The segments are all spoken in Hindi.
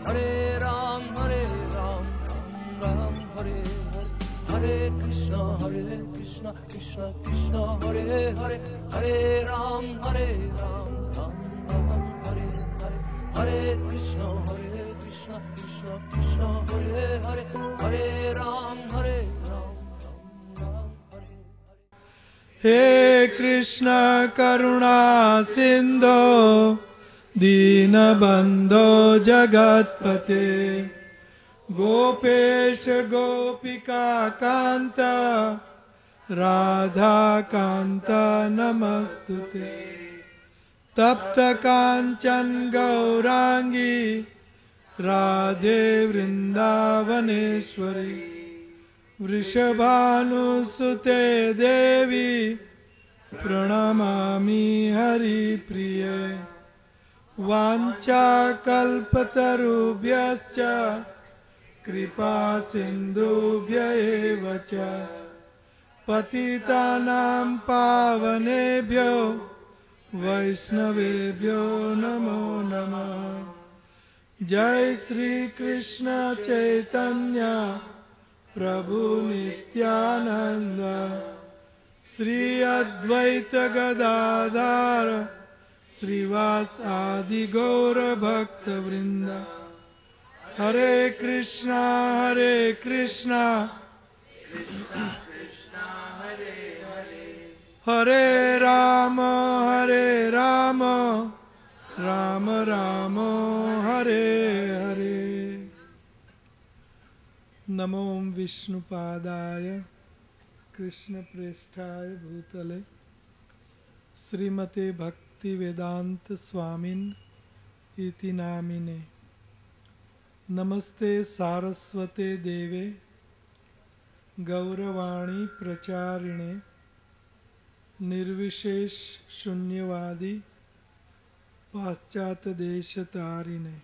हरे राम राम राम हरे हरे, हरे कृष्णा कृष्णा कृष्णा हरे हरे, हरे राम राम राम हरे हरे, हरे कृष्णा कृष्णा कृष्णा हरे हरे, हरे राम राम हरे। हे कृष्ण करुणा सिंधो दीनबंधो जगत्पते, गोपेश गोपिका कांत राधा कांत नमस्तुते। तप्त कांचन गौरांगी राधे वृंदावनेश्वरी, वृषभानुसुते देवी प्रणमामि हरिप्रिये। वाञ्छाकल्पतरुभ्यश्च कृपा सिन्धुभ्य एव च, पतितानां पावनेभ्यो वैष्णवेभ्यो नमो नमः। जय श्री कृष्ण चैतन्य प्रभु नित्यानंद, श्री अद्वैत गदाधर श्रीवास आदि गौर भक्त वृंद। हरे कृष्णा हरे राम राम राम हरे हरे। नमो विष्णुपादाय कृष्णप्रेष्ठाय भूतले श्रीमते भक्ति वेदांत स्वामिन इति नामिने। नमस्ते सारस्वते देवे गौरवाणी प्रचारिणे, निर्विशेष शून्यवादी पाश्चात्य देशतारिणे।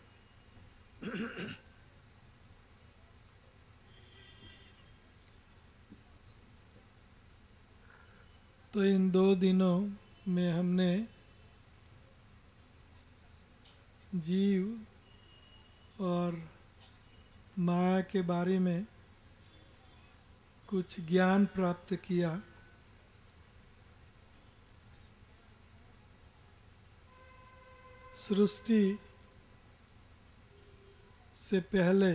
तो इन 2 दिनों में हमने जीव और माया के बारे में कुछ ज्ञान प्राप्त किया। सृष्टि से पहले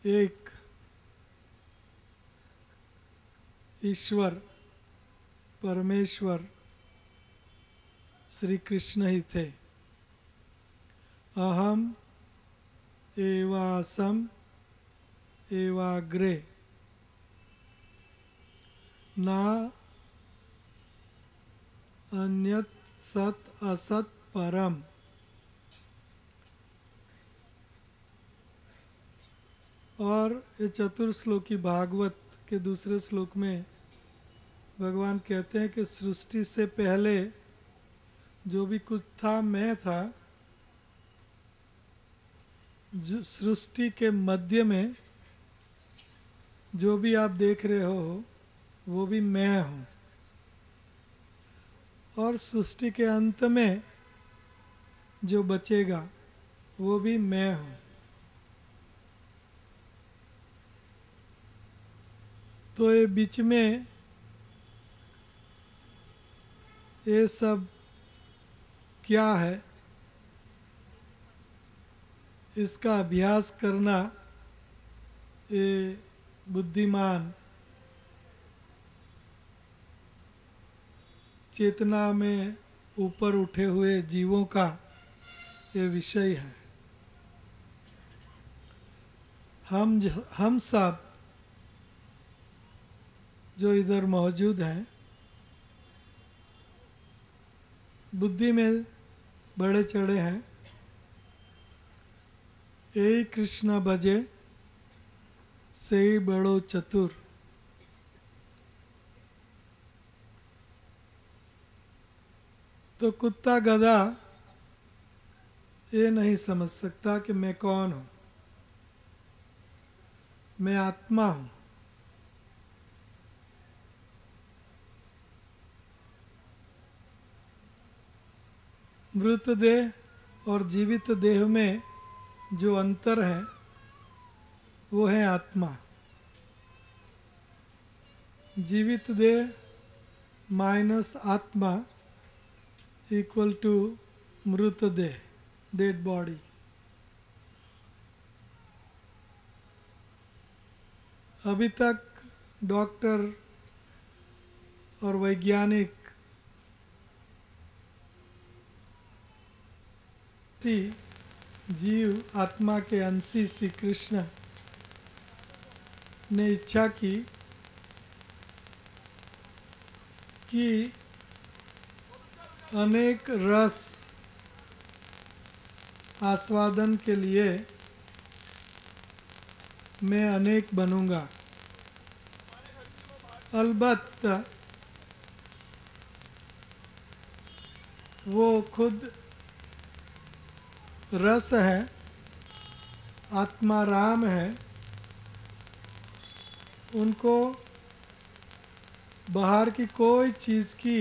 एक ईश्वर परमेश्वर श्री कृष्ण ही थे। अहम एवासम एवाग्रे, ना अन्यत सत असत परम। और ये चतुर्श्लोकी भागवत के दूसरे श्लोक में भगवान कहते हैं कि सृष्टि से पहले जो भी कुछ था मैं था, जो सृष्टि के मध्य में जो भी आप देख रहे हो वो भी मैं हूँ, और सृष्टि के अंत में जो बचेगा वो भी मैं हूँ। तो ये बीच में ये सब क्या है, इसका अभ्यास करना ये बुद्धिमान चेतना में ऊपर उठे हुए जीवों का ये विषय है। हम सब जो इधर मौजूद हैं, बुद्धि में बड़े चढ़े हैं। यही कृष्ण भजे से ही बड़ो चतुर। तो कुत्ता गधा ये नहीं समझ सकता कि मैं कौन हूँ, मैं आत्मा हूँ। मृत देह और जीवित देह में जो अंतर है वो है आत्मा। जीवित देह माइनस आत्मा इक्वल टू मृत देह, डेड बॉडी। अभी तक डॉक्टर और वैज्ञानिक जीव आत्मा के अंशी श्री कृष्ण ने इच्छा की कि अनेक रस आस्वादन के लिए मैं अनेक बनूंगा। अलबत्ता वो खुद रस है, आत्मा राम है, उनको बाहर की कोई चीज़ की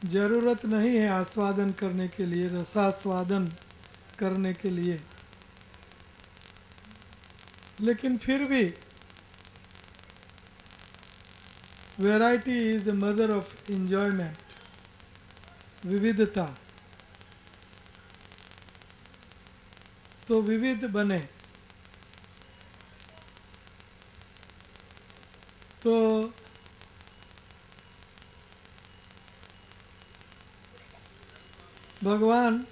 ज़रूरत नहीं है आस्वादन करने के लिए, रसास्वादन करने के लिए। लेकिन फिर भी variety is the mother of enjoyment, विविधता। तो विविध बने। तो भगवान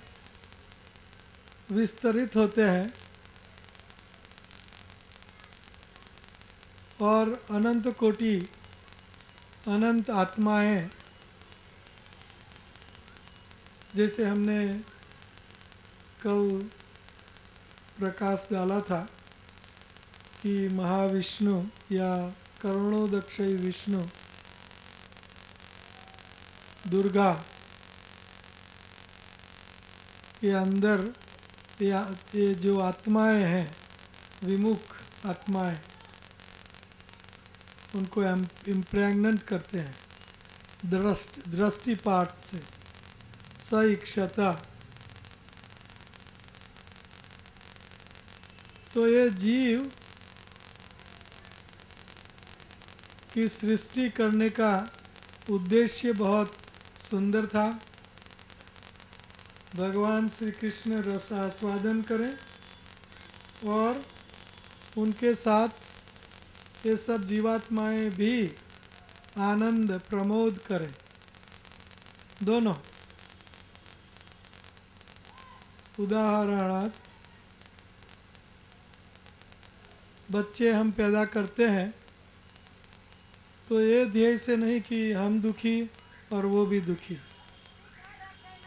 विस्तरित होते हैं और अनंत कोटि अनंत आत्माएं, जैसे हमने कल प्रकाश डाला था कि महाविष्णु या करुणोदक्षयी विष्णु दुर्गा के अंदर ये जो आत्माएं हैं, विमुख आत्माएं, उनको इम्प्रेग्नेंट करते हैं दृष्टि पाठ से, सइक्षता। तो ये जीव की सृष्टि करने का उद्देश्य बहुत सुंदर था। भगवान श्री कृष्ण रस आस्वादन करें और उनके साथ ये सब जीवात्माएं भी आनंद प्रमोद करें, दोनों। उदाहरणार्थ बच्चे हम पैदा करते हैं तो ये ध्येय से नहीं कि हम दुखी और वो भी दुखी,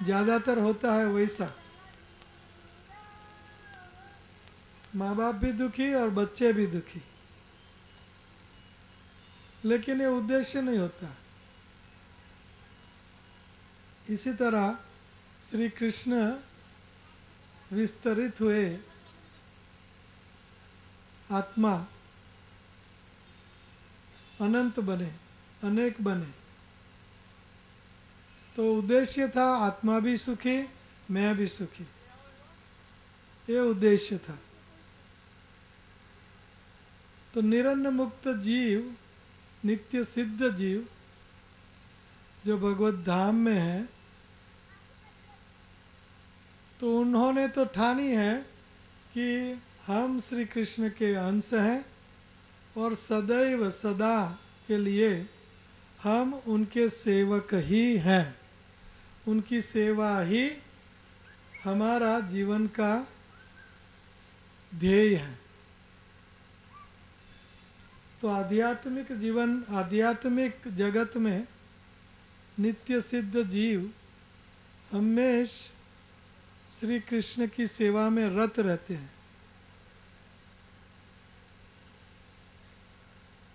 ज़्यादातर होता है वैसा, माँ बाप भी दुखी और बच्चे भी दुखी, लेकिन ये उद्देश्य नहीं होता। इसी तरह श्री कृष्ण विस्तरित हुए आत्मा अनंत बने, अनेक बने, तो उद्देश्य था आत्मा भी सुखी, मैं भी सुखी, ये उद्देश्य था। तो निरन्न मुक्त जीव, नित्य सिद्ध जीव जो भगवत धाम में है, तो उन्होंने तो ठानी है कि हम श्री कृष्ण के अंश हैं और सदैव सदा के लिए हम उनके सेवक ही हैं, उनकी सेवा ही हमारा जीवन का ध्येय है। तो आध्यात्मिक जीवन, आध्यात्मिक जगत में नित्य सिद्ध जीव हमेशा श्री कृष्ण की सेवा में रत रहते हैं।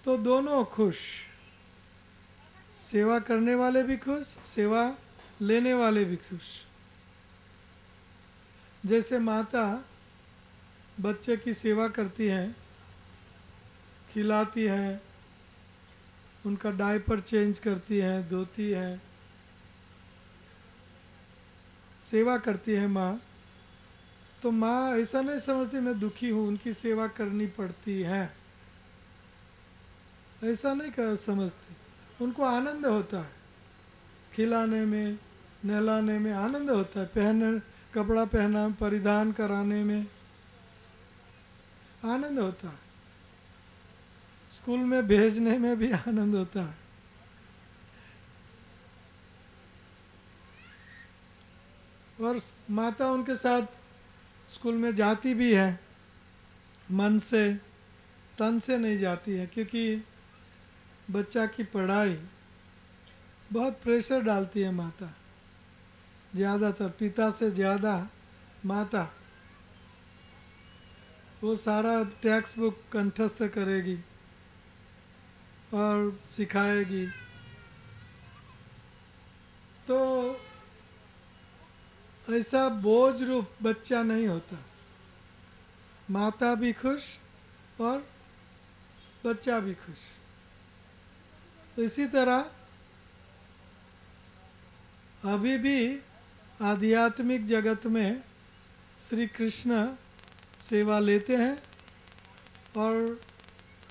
तो दोनों खुश, सेवा करने वाले भी खुश, सेवा लेने वाले भी खुश। जैसे माता बच्चे की सेवा करती हैं, खिलाती हैं, उनका डायपर चेंज करती हैं, धोती हैं, सेवा करती है माँ, तो माँ ऐसा नहीं समझती मैं दुखी हूँ, उनकी सेवा करनी पड़ती है, ऐसा नहीं कर समझती। उनको आनंद होता है, खिलाने में, नहलाने में आनंद होता है, कपड़ा पहना, परिधान कराने में आनंद होता है, स्कूल में भेजने में भी आनंद होता है। और माता उनके साथ स्कूल में जाती भी है, मन से, तन से नहीं जाती है, क्योंकि बच्चा की पढ़ाई बहुत प्रेशर डालती है माता, ज़्यादातर पिता से ज़्यादा माता। वो सारा टेक्स्ट बुक कंठस्थ करेगी और सिखाएगी, तो ऐसा बोझ रूप बच्चा नहीं होता, माता भी खुश और बच्चा भी खुश। तो इसी तरह अभी भी आध्यात्मिक जगत में श्री कृष्ण सेवा लेते हैं और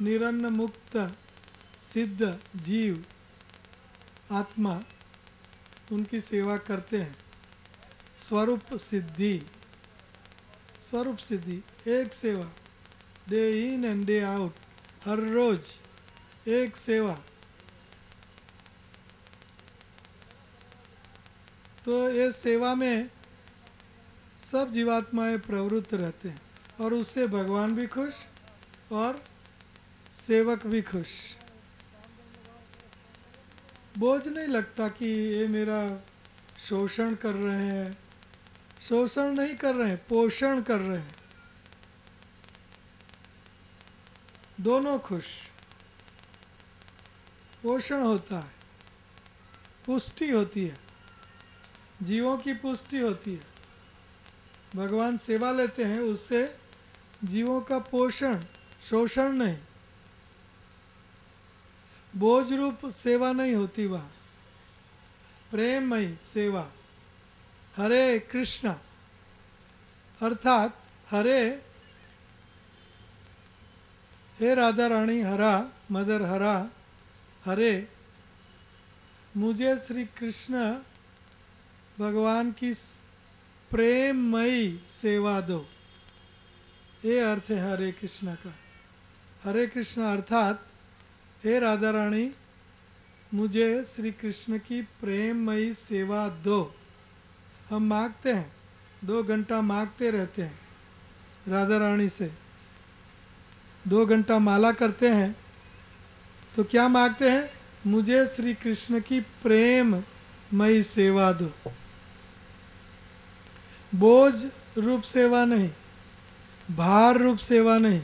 निरन्न मुक्त सिद्ध जीव आत्मा उनकी सेवा करते हैं। स्वरूप सिद्धि, स्वरूप सिद्धि, एक सेवा, day in and day out, हर रोज एक सेवा। तो ये सेवा में सब जीवात्माएं प्रवृत्त रहते हैं और उससे भगवान भी खुश और सेवक भी खुश। बोझ नहीं लगता कि ये मेरा शोषण कर रहे हैं, शोषण नहीं कर रहे हैं, पोषण कर रहे हैं, दोनों खुश। पोषण होता है, पुष्टि होती है, जीवों की पुष्टि होती है। भगवान सेवा लेते हैं, उससे जीवों का पोषण, शोषण नहीं, बोझ रूप सेवा नहीं होती वहाँ, प्रेममयी सेवा। हरे कृष्णा अर्थात हरे, हे राधा रानी हरा, मदर हरा, हरे मुझे श्री कृष्ण भगवान की प्रेममयी सेवा दो, ये अर्थ है हरे कृष्ण का। हरे कृष्ण अर्थात हे राधा रानी मुझे श्री कृष्ण की प्रेममयी सेवा दो। हम मांगते हैं, 2 घंटा मांगते रहते हैं राधा रानी से, 2 घंटा माला करते हैं, तो क्या मांगते हैं? मुझे श्री कृष्ण की प्रेममयी सेवा दो। बोझ रूप सेवा नहीं, भार रूप सेवा नहीं,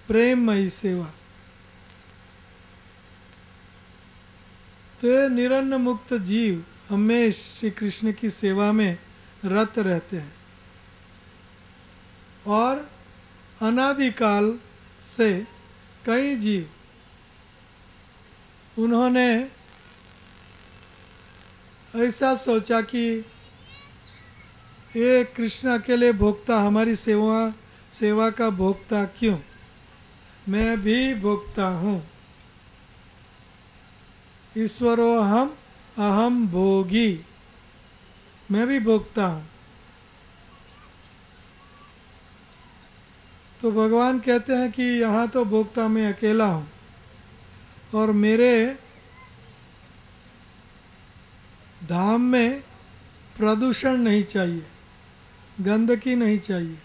प्रेममयी सेवा। तो ये निरन्न मुक्त जीव हमेश श्री कृष्ण की सेवा में रत रहते हैं और अनादिकाल से कई जीव उन्होंने ऐसा सोचा कि ये कृष्ण अकेले भोक्ता, हमारी सेवा का भोक्ता क्यों, मैं भी भोक्ता हूँ। ईश्वरो हम अहम भोगी, मैं भी भोगता हूँ। तो भगवान कहते हैं कि यहाँ तो भोक्ता मैं अकेला हूँ और मेरे धाम में प्रदूषण नहीं चाहिए, गंदगी नहीं चाहिए।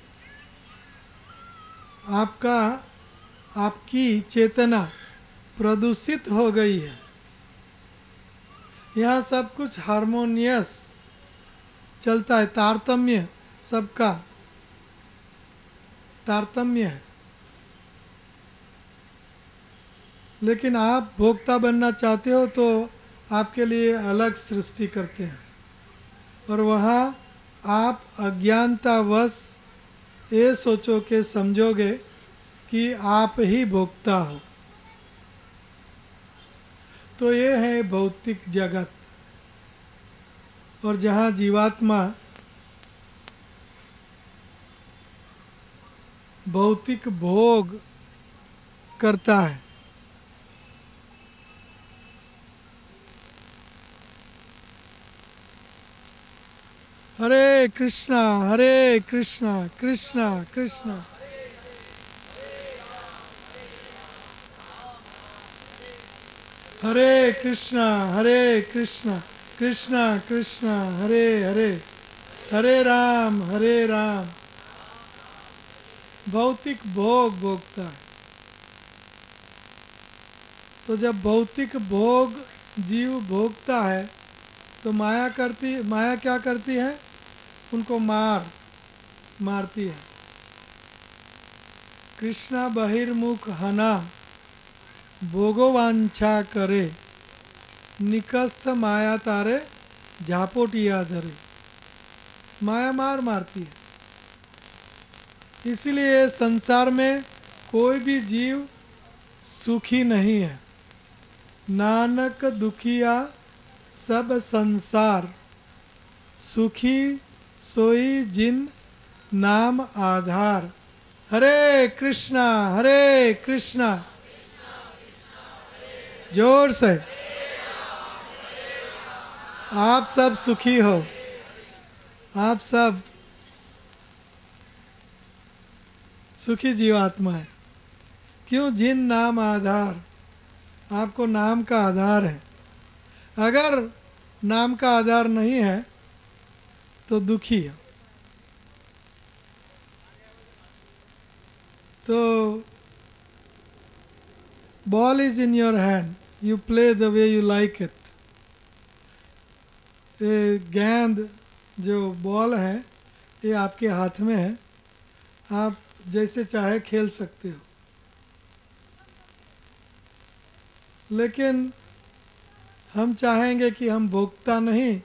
आपकी चेतना प्रदूषित हो गई है। यहाँ सब कुछ हारमोनियस चलता है, तारतम्य, सबका तारतम्य है। लेकिन आप भोक्ता बनना चाहते हो तो आपके लिए अलग सृष्टि करते हैं और वहाँ आप अज्ञानतावश ये सोचो के समझोगे कि आप ही भोक्ता हो। तो ये है भौतिक जगत। और जहाँ जीवात्मा भौतिक भोग करता है। हरे कृष्णा कृष्णा कृष्णा हरे कृष्णा कृष्णा कृष्णा हरे हरे, हरे राम भौतिक भोग भोगता है। तो जब भौतिक भोग जीव भोगता है तो माया क्या करती है? उनको मारती है। कृष्णा बहिर्मुख हना भोगवांछा करे, निकस्त माया तारे झापोटिया धरे। माया मारती है। इसलिए संसार में कोई भी जीव सुखी नहीं है। नानक दुखिया सब संसार, सुखी सोई जिन नाम आधार। हरे कृष्णा जोर से। आप सब सुखी हो, आप सब सुखी जीवात्मा है। क्यों? जिन नाम आधार, आपको नाम का आधार है। अगर नाम का आधार नहीं है तो दुखी है। तो ball is in your hand, you play the way you like it. ये गेंद जो बॉल है ये आपके हाथ में है, आप जैसे चाहे खेल सकते हो। लेकिन हम चाहेंगे कि हम भोक्ता नहीं,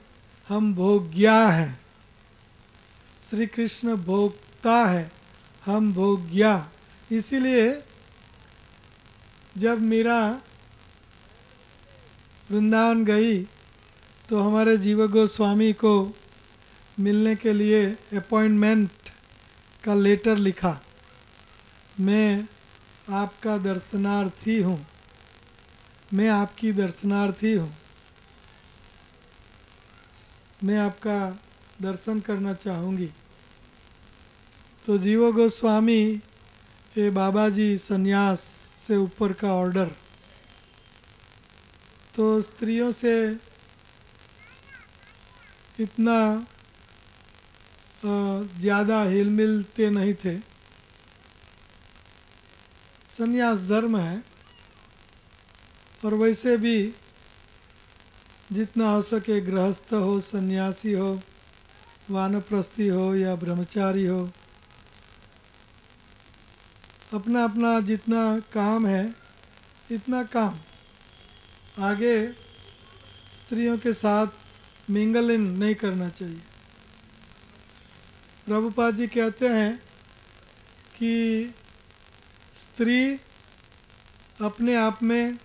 हम भोग्या हैं। श्री कृष्ण भोक्ता है, हम भोग्या। इसीलिए जब मीरा वृंदावन गई तो हमारे जीव गोस्वामी को मिलने के लिए अपॉइंटमेंट का लेटर लिखा। मैं आपका दर्शनार्थी हूँ, मैं आपकी दर्शनार्थी हूँ, मैं आपका दर्शन करना चाहूँगी। तो जीव गोस्वामी ये बाबा जी संन्यास से ऊपर का ऑर्डर, तो स्त्रियों से इतना ज़्यादा हिल मिलते नहीं थे। संन्यास धर्म है, और वैसे भी जितना हो सके गृहस्थ हो, सन्यासी हो, वानप्रस्थी हो या ब्रह्मचारी हो, अपना अपना जितना काम है इतना काम। आगे स्त्रियों के साथ मिंगलिंग नहीं करना चाहिए। प्रभुपाद जी कहते हैं कि स्त्री अपने आप में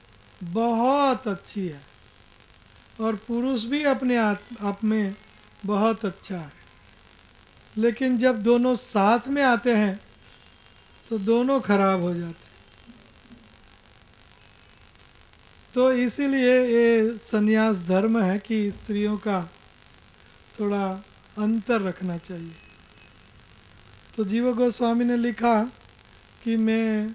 बहुत अच्छी है और पुरुष भी अपने आप में बहुत अच्छा है, लेकिन जब दोनों साथ में आते हैं तो दोनों खराब हो जाते हैं। तो इसीलिए ये संन्यास धर्म है कि स्त्रियों का थोड़ा अंतर रखना चाहिए। तो जीव गोस्वामी ने लिखा कि मैं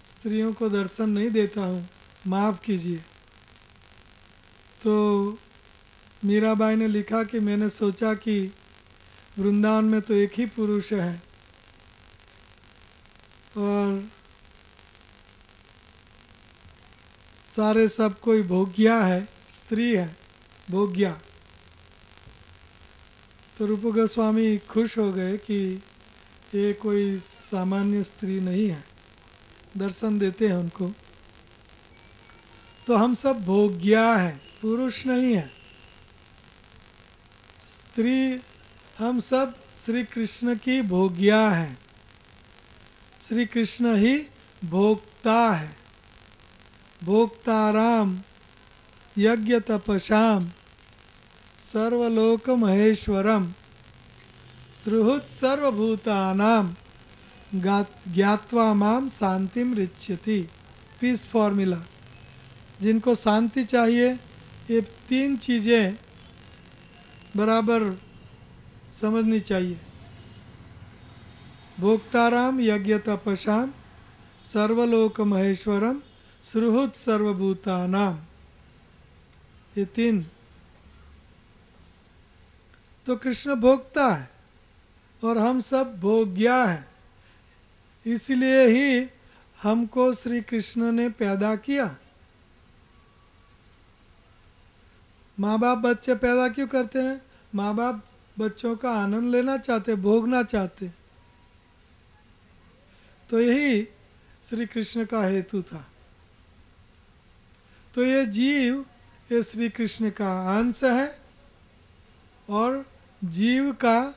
स्त्रियों को दर्शन नहीं देता हूँ, माफ़ कीजिए। तो मीराबाई ने लिखा कि मैंने सोचा कि वृंदावन में तो एक ही पुरुष है और सारे सब कोई भोग्या है, स्त्री है भोग्या। तो रूप गोस्वामी खुश हो गए कि ये कोई सामान्य स्त्री नहीं है, दर्शन देते हैं उनको। तो हम सब भोग्या है, पुरुष नहीं है, स्त्री। हम सब श्री कृष्ण की भोग्या है। श्री कृष्ण ही भोक्ता है। भोक्ताराम यज्ञ तपसाम सर्वलोक महेश्वरम सुहृत् सर्वभूतानाम ज्ञात्वा माम शांतिम रिच्यति। Piece formula. जिनको शांति चाहिए, ये 3 चीज़ें बराबर समझनी चाहिए। भोक्ताराम यज्ञ तपसाम सर्वलोक महेश्वरम सुहृत् सर्वभूतानाम, ये 3। तो कृष्ण भोक्ता है और हम सब भोग्या है, इसलिए ही हमको श्री कृष्ण ने पैदा किया। माँ बाप बच्चे पैदा क्यों करते हैं? माँ बाप बच्चों का आनंद लेना चाहते, भोगना चाहते। तो यही श्री कृष्ण का हेतु था। तो ये जीव, ये श्री कृष्ण का अंश है और जीव का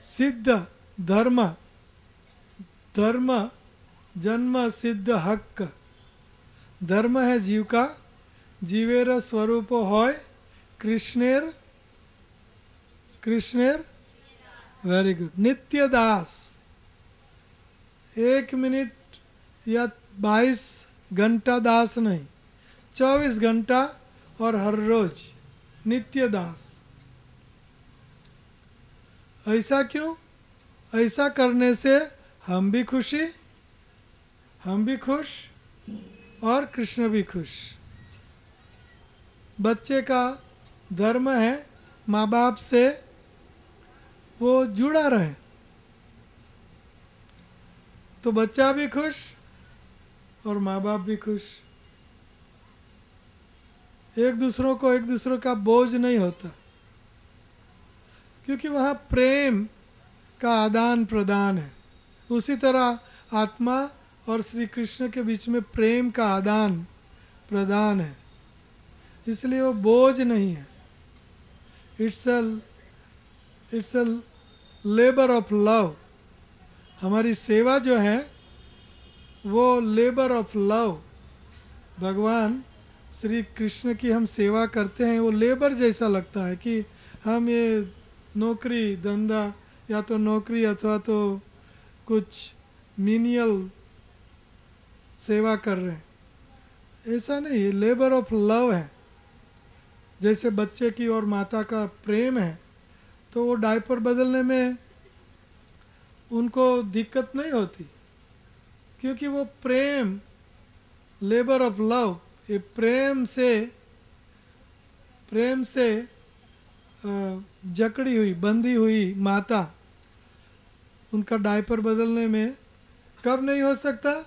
सिद्ध धर्म जन्म सिद्ध हक धर्म है जीव का। जीवेर स्वरूप होय कृष्णेर वेरी गुड नित्य दास। 1 मिनट या 22 घंटा दास नहीं, 24 घंटा और हर रोज नित्य दास। ऐसा क्यों? ऐसा करने से हम भी खुश और कृष्ण भी खुश। बच्चे का धर्म है माँ बाप से वो जुड़ा रहे, तो बच्चा भी खुश और माँ बाप भी खुश। एक दूसरों का बोझ नहीं होता, क्योंकि वहाँ प्रेम का आदान प्रदान है। उसी तरह आत्मा और श्री कृष्ण के बीच में प्रेम का आदान प्रदान है, इसलिए वो बोझ नहीं है। It's a labour of love. हमारी सेवा जो है वो लेबर ऑफ लव। भगवान श्री कृष्ण की हम सेवा करते हैं, वो लेबर जैसा लगता है कि हम ये नौकरी धंधा या तो नौकरी अथवा तो कुछ मीनियल सेवा कर रहे हैं। ऐसा नहीं, लेबर ऑफ लव है। जैसे बच्चे की और माता का प्रेम है, तो वो डायपर बदलने में उनको दिक्कत नहीं होती, क्योंकि वो प्रेम, लेबर ऑफ लव, ये प्रेम से जकड़ी हुई, बंधी हुई माता, उनका डायपर बदलने में कब नहीं हो सकता?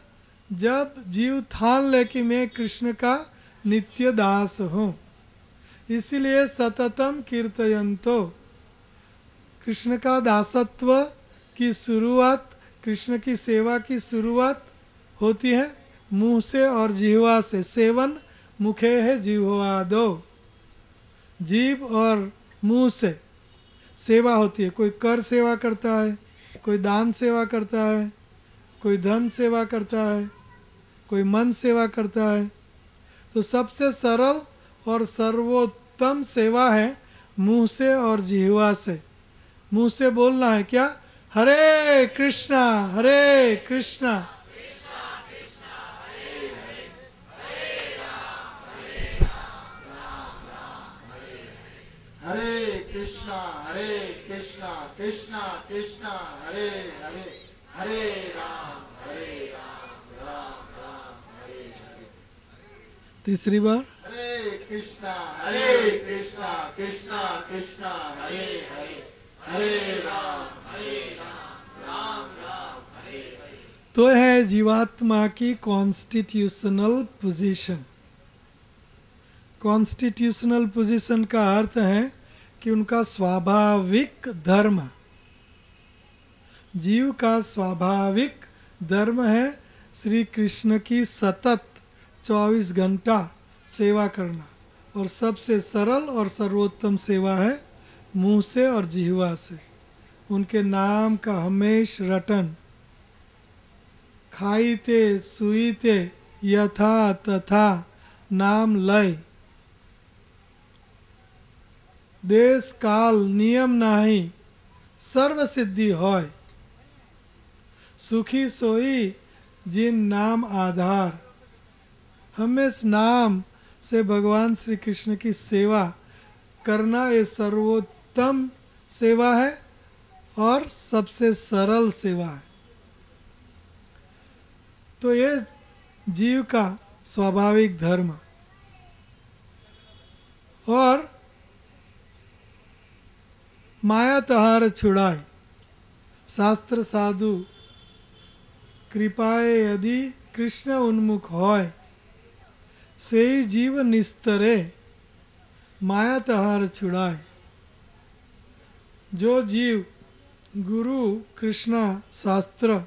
जब जीव ठान ले कि मैं कृष्ण का नित्य दास हूँ। इसीलिए सततम कीर्तयन्तो, कृष्ण का दासत्व की शुरुआत, कृष्ण की सेवा की शुरुआत होती है मुंह से और जिह्वा से। सेवन मुखे है जिह्वादो, जीव और मुंह से सेवा होती है। कोई कर सेवा करता है, कोई दान सेवा करता है, कोई धन सेवा करता है, कोई मन सेवा करता है। तो सबसे सरल और सर्वोत्तम सेवा है मुंह से और जिह्वा से। मुंह से बोलना है क्या? हरे कृष्णा हरे कृष्णा हरे कृष्णा कृष्णा कृष्णा हरे हरे हरे राम राम राम हरे हरे। तीसरी बार हरे कृष्णा कृष्णा कृष्णा हरे हरे हरे राम राम राम हरे हरे। तो है जीवात्मा की कॉन्स्टिट्यूशनल पोजीशन। कॉन्स्टिट्यूशनल पोजीशन का अर्थ है कि उनका स्वाभाविक धर्म, जीव का स्वाभाविक धर्म है श्री कृष्ण की सतत 24 घंटा सेवा करना। और सबसे सरल और सर्वोत्तम सेवा है मुंह से और जिह्वा से उनके नाम का हमेश रटन। खाईते सुईते यथा तथा नाम लय, देश काल नियम नाही सर्व सिद्धि होय। सुखी सोई जिन नाम आधार। हमें इस नाम से भगवान श्री कृष्ण की सेवा करना ये सर्वोत्तम सेवा है और सबसे सरल सेवा है। तो ये जीव का स्वाभाविक धर्म। और माया तहार छुड़ाए शास्त्र साधु कृपाए यदि कृष्ण उन्मुख होय से ही जीव निस्तरे माया तहार छुड़ाए। जो जीव गुरु कृष्णा शास्त्र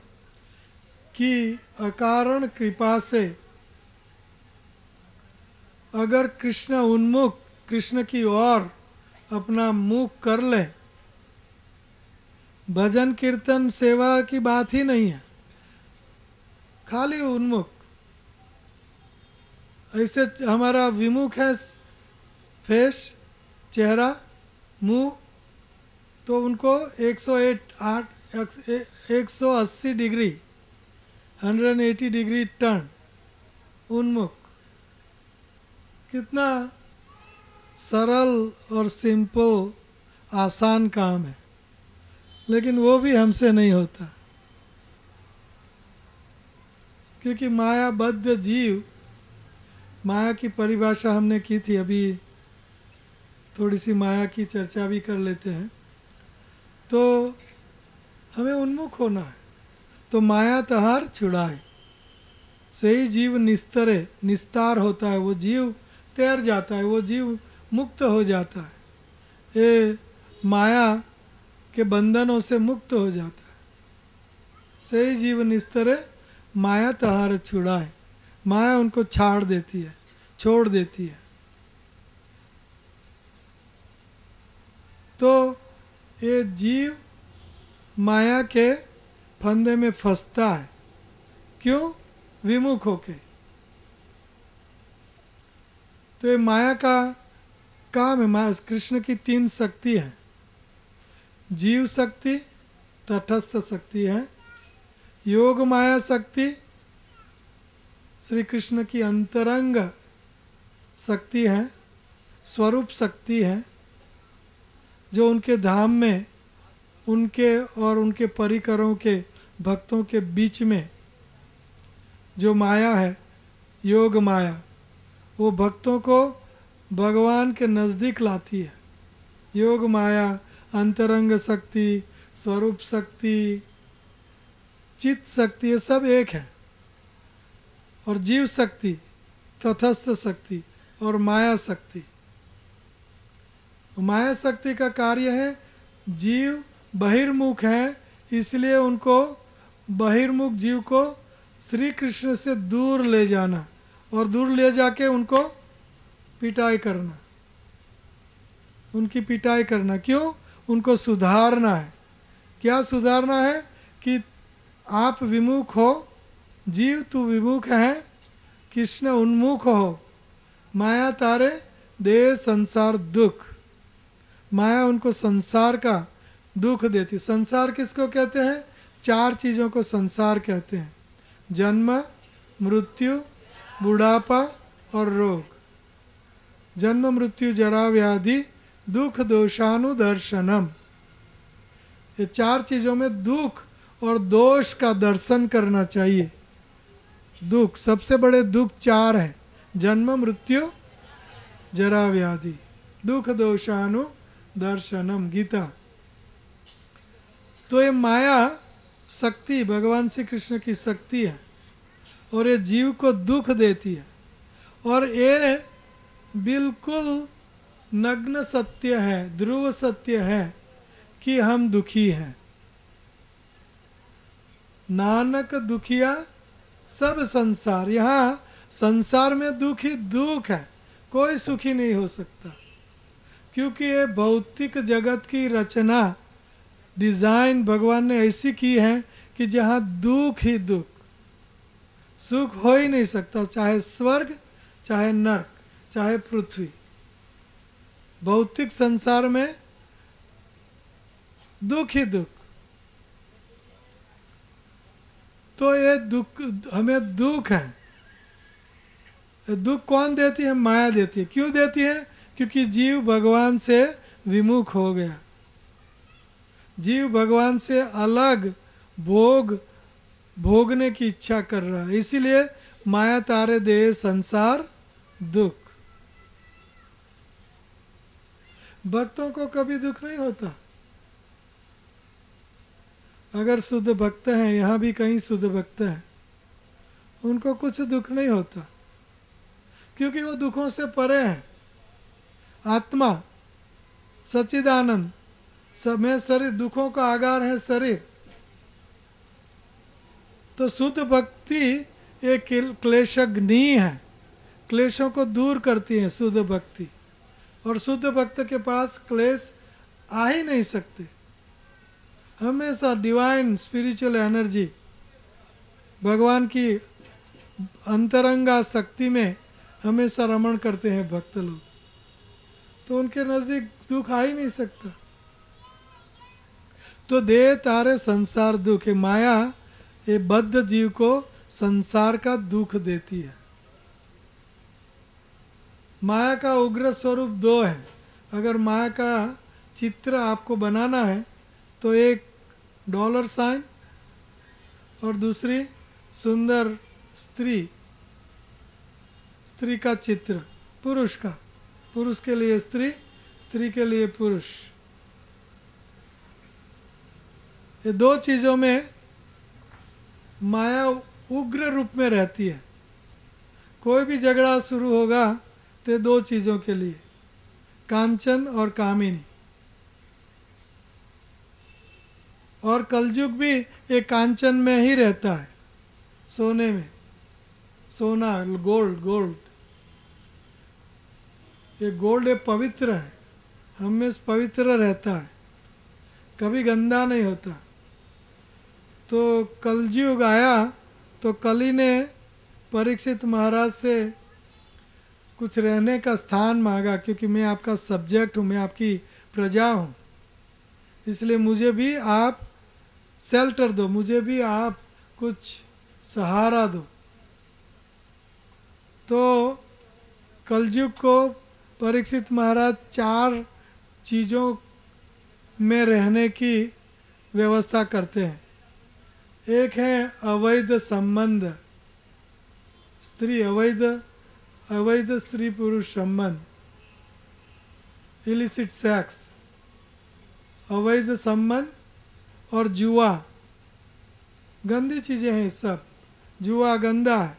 की अकारण कृपा से अगर कृष्ण उन्मुख कृष्ण की ओर अपना मुख कर ले, भजन कीर्तन सेवा की बात ही नहीं है, खाली उन्मुख, ऐसे हमारा विमुख है फेस चेहरा मुंह, तो उनको 180 डिग्री 180 डिग्री टर्न उन्मुख। कितना सरल और सिंपल आसान काम है, लेकिन वो भी हमसे नहीं होता, क्योंकि मायाबद्ध जीव, माया की परिभाषा हमने की थी, अभी थोड़ी सी माया की चर्चा भी कर लेते हैं। तो हमें उन्मुख होना है, तो माया तहार छुड़ाए से ही जीव निस्तरे, निस्तार होता है, वो जीव तैर जाता है, वो जीव मुक्त हो जाता है, ये माया के बंधनों से मुक्त हो जाता है। से ही जीव निस्तरे माया तहार छुड़ाए, माया उनको छाड़ देती है, छोड़ देती है। तो ये जीव माया के फंदे में फंसता है, क्यों? विमुख होके। तो ये माया का काम है। माया कृष्ण की 3 शक्ति है, जीव शक्ति, तटस्थ शक्ति है, योग माया शक्ति श्री कृष्ण की अंतरंग शक्ति है, स्वरूप शक्ति है, जो उनके धाम में उनके और उनके परिकरों के भक्तों के बीच में जो माया है, योग माया, वो भक्तों को भगवान के नज़दीक लाती है। योग माया, अंतरंग शक्ति, स्वरूप शक्ति, चित्त शक्ति, ये सब एक है। और जीव शक्ति, तटस्थ शक्ति और माया शक्ति। माया शक्ति का कार्य है, जीव बहिर्मुख है, इसलिए उनको बहिर्मुख जीव को श्री कृष्ण से दूर ले जाना और दूर ले जाके उनको पिटाई करना, उनकी पिटाई करना। क्यों? उनको सुधारना है। क्या सुधारना है? कि आप विमुख हो, जीव तू विमुख है, कृष्ण उन्मुख हो, माया तारे दे संसार दुख। माया उनको संसार का दुख देती। संसार किसको कहते हैं? 4 चीज़ों को संसार कहते हैं, जन्म, मृत्यु, बुढ़ापा और रोग। जन्म, मृत्यु, जरा, व्याधि, दुख, दोषानुदर्शनम। ये 4 चीज़ों में दुख और दोष का दर्शन करना चाहिए। दुख, सबसे बड़े दुख 4 है, जन्म, मृत्यु, जरा, व्याधि, दुख, दोषानुदर्शनम, गीता। तो ये माया शक्ति भगवान श्री कृष्ण की शक्ति है और ये जीव को दुख देती है। और ये बिल्कुल नग्न सत्य है, ध्रुव सत्य है कि हम दुखी हैं। नानक दुखिया सब संसार। यहाँ संसार में दुख ही दुख है, कोई सुखी नहीं हो सकता, क्योंकि ये भौतिक जगत की रचना, डिज़ाइन भगवान ने ऐसी की है कि जहाँ दुख ही दुख, सुख हो ही नहीं सकता, चाहे स्वर्ग, चाहे नरक, चाहे पृथ्वी। भौतिक संसार में दुख ही दुख। तो ये दुख, हमें दुख है, दुख कौन देती है? माया देती है। क्यों देती है? क्योंकि जीव भगवान से विमुख हो गया, जीव भगवान से अलग भोगने की इच्छा कर रहा है, इसीलिए माया तारे दे संसार दुख। भक्तों को कभी दुख नहीं होता। अगर शुद्ध भक्त हैं, यहाँ भी कहीं शुद्ध भक्त हैं, उनको कुछ दुख नहीं होता, क्योंकि वो दुखों से परे हैं। आत्मा सच्चिदानंद, सब में शरीर, दुखों का आगार है शरीर। तो शुद्ध भक्ति एक क्लेशग्नि है, क्लेशों को दूर करती है शुद्ध भक्ति। और शुद्ध भक्त के पास क्लेश आ ही नहीं सकते। हमेशा डिवाइन स्पिरिचुअल एनर्जी, भगवान की अंतरंगा शक्ति में हमेशा रमण करते हैं भक्त लोग, तो उनके नज़दीक दुख आ ही नहीं सकता। तो दे तारे संसार दुख है। माया ये बद्ध जीव को संसार का दुख देती है। माया का उग्र स्वरूप दो है। अगर माया का चित्र आपको बनाना है तो एक $, और दूसरी सुंदर स्त्री का चित्र, पुरुष का, पुरुष के लिए स्त्री, स्त्री के लिए पुरुष। ये दो चीज़ों में माया उग्र रूप में रहती है। कोई भी झगड़ा शुरू होगा तो दो चीज़ों के लिए, कांचन और कामिनी। और कलयुग भी एक कांचन में ही रहता है, सोने में, सोना, गोल्ड। ये गोल्ड ये पवित्र है, हमेशा पवित्र रहता है, कभी गंदा नहीं होता। तो कलयुग आया तो कली ने परीक्षित महाराज से कुछ रहने का स्थान मांगा, क्योंकि मैं आपका सब्जेक्ट हूँ, मैं आपकी प्रजा हूँ, इसलिए मुझे भी आप शेल्टर दो, मुझे भी आप कुछ सहारा दो। तो कलयुग को परीक्षित महाराज 4 चीज़ों में रहने की व्यवस्था करते हैं। एक है अवैध संबंध, स्त्री, अवैध स्त्री पुरुष संबंध, इलिसिट सेक्स, अवैध संबंध। और जुआ, गंदी चीज़ें हैं सब, जुआ गंदा है।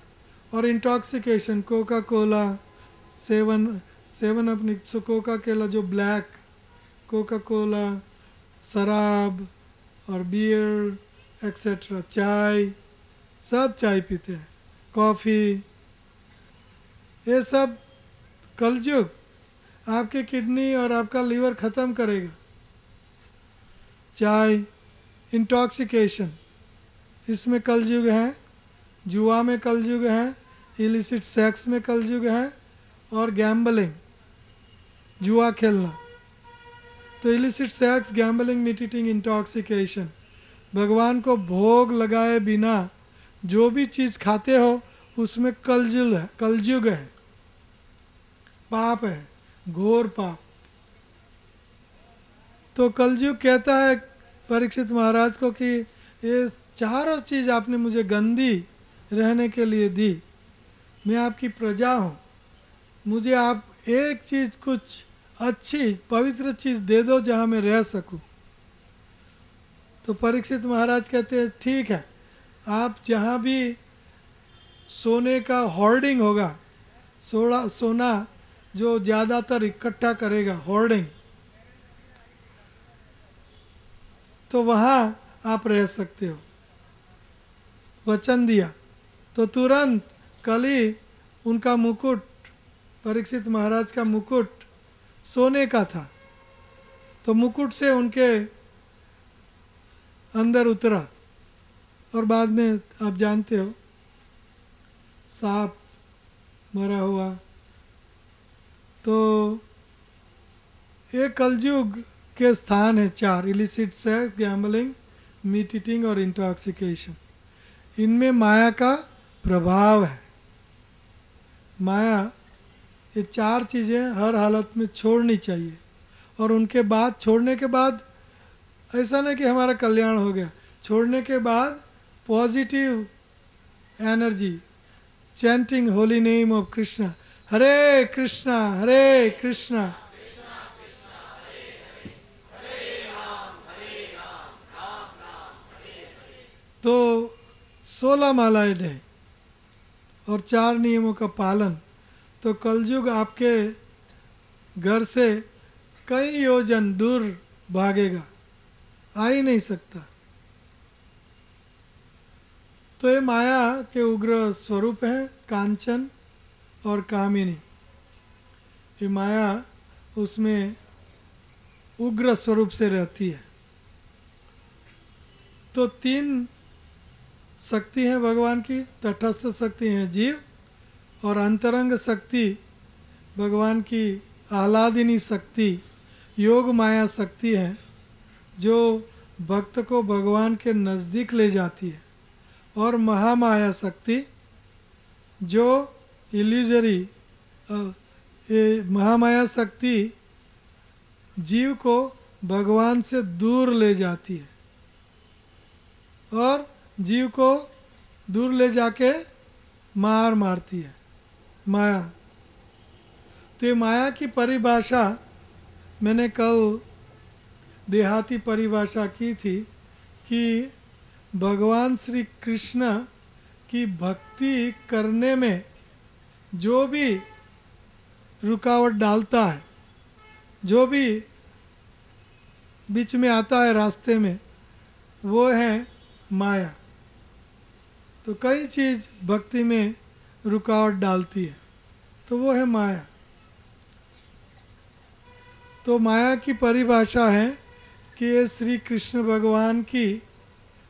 और इंटॉक्सिकेशन, कोका कोला, सेवन अपनी कोका कोला जो ब्लैक, कोका कोला, शराब और बियर एक्सेट्रा, चाय, सब चाय पीते हैं, कॉफ़ी, ये सब कलयुग आपके किडनी और आपका लीवर ख़त्म करेगा। चाय, इंटॉक्सिकेशन, इसमें कलयुग है, जुआ में कलयुग है, इलिसिट सेक्स में कलयुग है, और गैम्बलिंग, जुआ खेलना। तो illicit sex, gambling, meat eating, intoxication, भगवान को भोग लगाए बिना जो भी चीज़ खाते हो उसमें कलयुग है, पाप है, घोर पाप। तो कलयुग कहता है परीक्षित महाराज को कि ये चारों चीज़ आपने मुझे गंदी रहने के लिए दी, मैं आपकी प्रजा हूँ, मुझे आप एक चीज़, कुछ अच्छी पवित्र चीज़ दे दो जहाँ मैं रह सकूँ। तो परीक्षित महाराज कहते हैं ठीक है, आप जहाँ भी सोने का होर्डिंग होगा, सोना जो ज़्यादातर इकट्ठा करेगा, होर्डिंग, तो वहाँ आप रह सकते हो। वचन दिया तो तुरंत कली उनका मुकुट, परीक्षित महाराज का मुकुट सोने का था, तो मुकुट से उनके अंदर उतरा। और बाद में आप जानते हो सांप मरा हुआ, तो ये कलयुग के स्थान है 4: illicit sex, gambling, meat eating और इंटॉक्सिकेशन। इनमें माया का प्रभाव है। माया, ये 4 चीज़ें हर हालत में छोड़नी चाहिए। और उनके बाद, छोड़ने के बाद ऐसा नहीं कि हमारा कल्याण हो गया, छोड़ने के बाद positive energy, chanting holy name of Krishna, Hare Krishna Hare Krishna. तो 16 मालाएं है और 4 नियमों का पालन, तो कलयुग आपके घर से कई योजन दूर भागेगा, आ ही नहीं सकता। तो ये माया के उग्र स्वरूप हैं, कांचन और कामिनी। ये माया उसमें उग्र स्वरूप से रहती है। तो 3 शक्ति हैं भगवान की। तटस्थ शक्ति हैं जीव, और अंतरंग शक्ति भगवान की आह्लादिनी शक्ति, योग माया शक्ति है, जो भक्त को भगवान के नज़दीक ले जाती है। और महामाया शक्ति जो इल्यूजरी, ये महामाया शक्ति जीव को भगवान से दूर ले जाती है और जीव को दूर ले जाके मारती है माया। तो ये माया की परिभाषा मैंने कल देहाती परिभाषा की थी कि भगवान श्री कृष्ण की भक्ति करने में जो भी रुकावट डालता है, जो भी बीच में आता है रास्ते में, वो है माया। तो कई चीज़ भक्ति में रुकावट डालती है, तो वो है माया। तो माया की परिभाषा है कि ये श्री कृष्ण भगवान की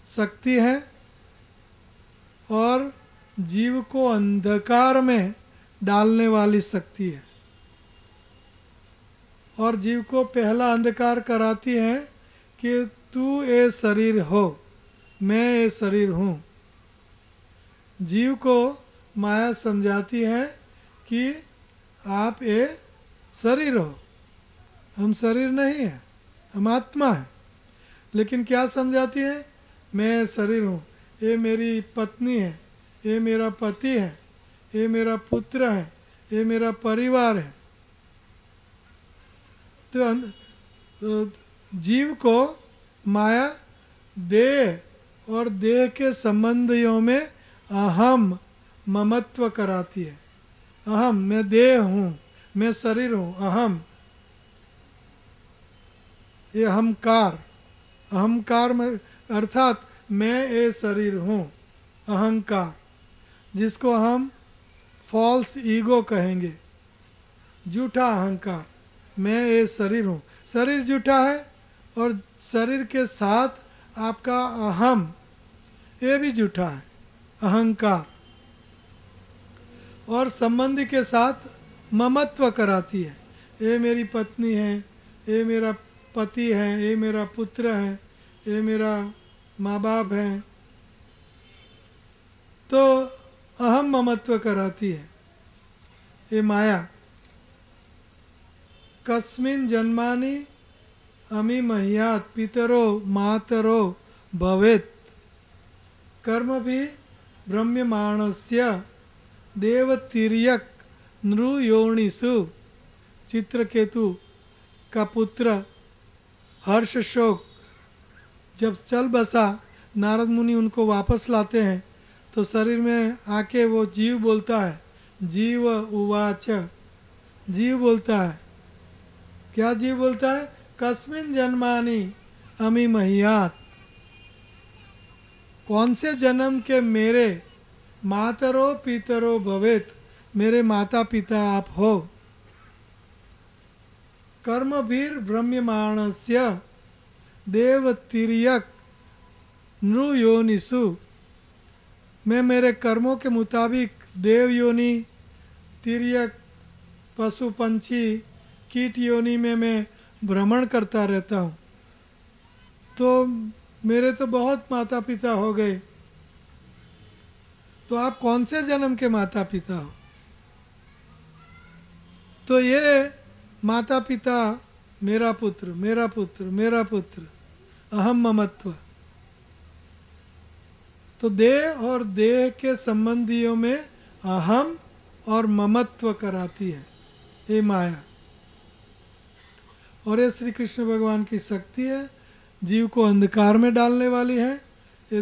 शक्ति है और जीव को अंधकार में डालने वाली शक्ति है। और जीव को पहला अंधकार कराती है कि तू ये शरीर हो, मैं ये शरीर हूँ। जीव को माया समझाती है कि आप ये शरीर हो, हम शरीर नहीं है, हम आत्मा है। लेकिन क्या समझाती है? मैं शरीर हूँ, ये मेरी पत्नी है, ये मेरा पति है, ये मेरा पुत्र है, ये मेरा परिवार है। तो जीव को माया देह और देह के संबंधियों में अहम ममत्व कराती है। अहम, मैं देह हूँ, मैं शरीर हूँ, अहम, ये अहंकार। अहंकार में अर्थात मैं ये शरीर हूँ, अहंकार, जिसको हम फॉल्स ईगो कहेंगे, झूठा अहंकार। मैं ये शरीर हूँ, शरीर झूठा है और शरीर के साथ आपका अहम, ये भी झूठा है, अहंकार। और संबंधी के साथ ममत्व कराती है, ये मेरी पत्नी है, ये मेरा पति है, ये मेरा पुत्र है, ये मेरा माँ बाप है। तो अहम ममत्व कराती है ये माया। कस्मिन् जन्मानि अमी मह्यात् पितरो मातरो भवेत् कर्म भी ब्रह्म्यमाणस्य देवतिर्यक नृयोनिषु। चित्रकेतु का पुत्र हर्ष शोक जब चल बसा, नारद मुनि उनको वापस लाते हैं, तो शरीर में आके वो जीव बोलता है, जीव उवाच, जीव बोलता है। क्या जीव बोलता है? कस्मिन् जन्मानि अमी मह्यात्, कौन से जन्म के मेरे मातरो पितरो भवेत्, मेरे माता पिता आप हो। कर्मभिर ब्रह्म्यमाणस्य देवतिर्यक नृयोनिषु, मैं मेरे कर्मों के मुताबिक देव योनि, तिर्यक पशु पंछी, कीट योनि में मैं भ्रमण करता रहता हूँ, तो मेरे तो बहुत माता पिता हो गए, तो आप कौन से जन्म के माता पिता हो? तो ये माता पिता, मेरा पुत्र मेरा पुत्र मेरा पुत्र, अहम ममत्व, तो देह और देह के संबंधियों में अहम और ममत्व कराती है ये माया। और ये श्री कृष्ण भगवान की शक्ति है, जीव को अंधकार में डालने वाली है। ये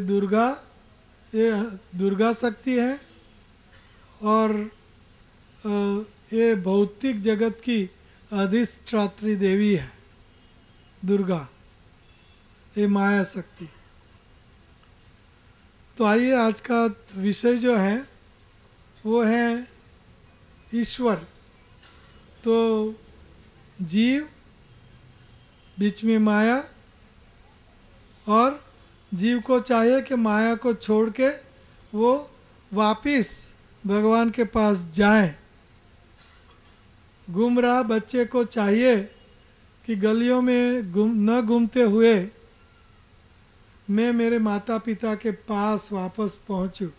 दुर्गा शक्ति है। और ये भौतिक जगत की अधिष्ठात्री देवी है दुर्गा, ये माया शक्ति। तो आइए आज का विषय जो है वो है ईश्वर। तो जीव, बीच में माया, और जीव को चाहिए कि माया को छोड़ के वो वापिस भगवान के पास जाए। गुमराह बच्चे को चाहिए कि गलियों में न घूमते हुए मैं मेरे माता पिता के पास वापस पहुंचूं।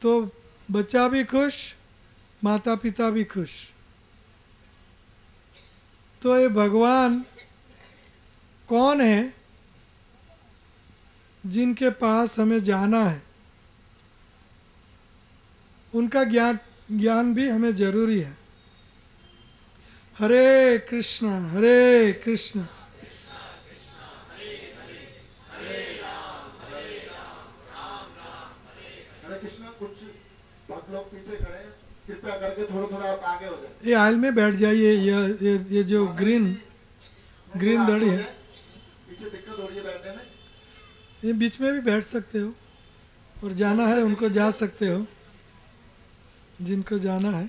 तो बच्चा भी खुश, माता पिता भी खुश। तो ये भगवान कौन है जिनके पास हमें जाना है, उनका ज्ञान भी हमें जरूरी है। हरे कृष्णा हरे कृष्णा हरे कृष्णा। कुछ बहुत लोग पीछे खड़े हैं, कृपया करके थोड़ा आप आगे हो जाए। ये आयल में बैठ जाइए। ये जो ग्रीन दड़ी है, पीछे दिक्कत हो रही है बैठने में। ये बीच में भी बैठ सकते हो, और जाना है उनको जा सकते हो, जिनको जाना है।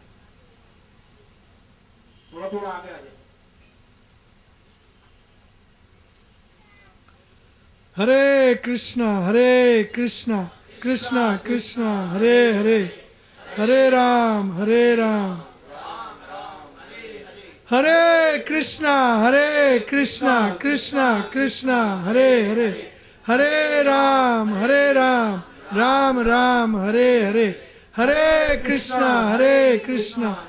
थोड़ा आगे आ जाए। हरे कृष्णा कृष्णा कृष्णा हरे हरे, हरे राम हरे कृष्णा कृष्णा कृष्णा हरे हरे, हरे राम राम राम हरे हरे, हरे कृष्णा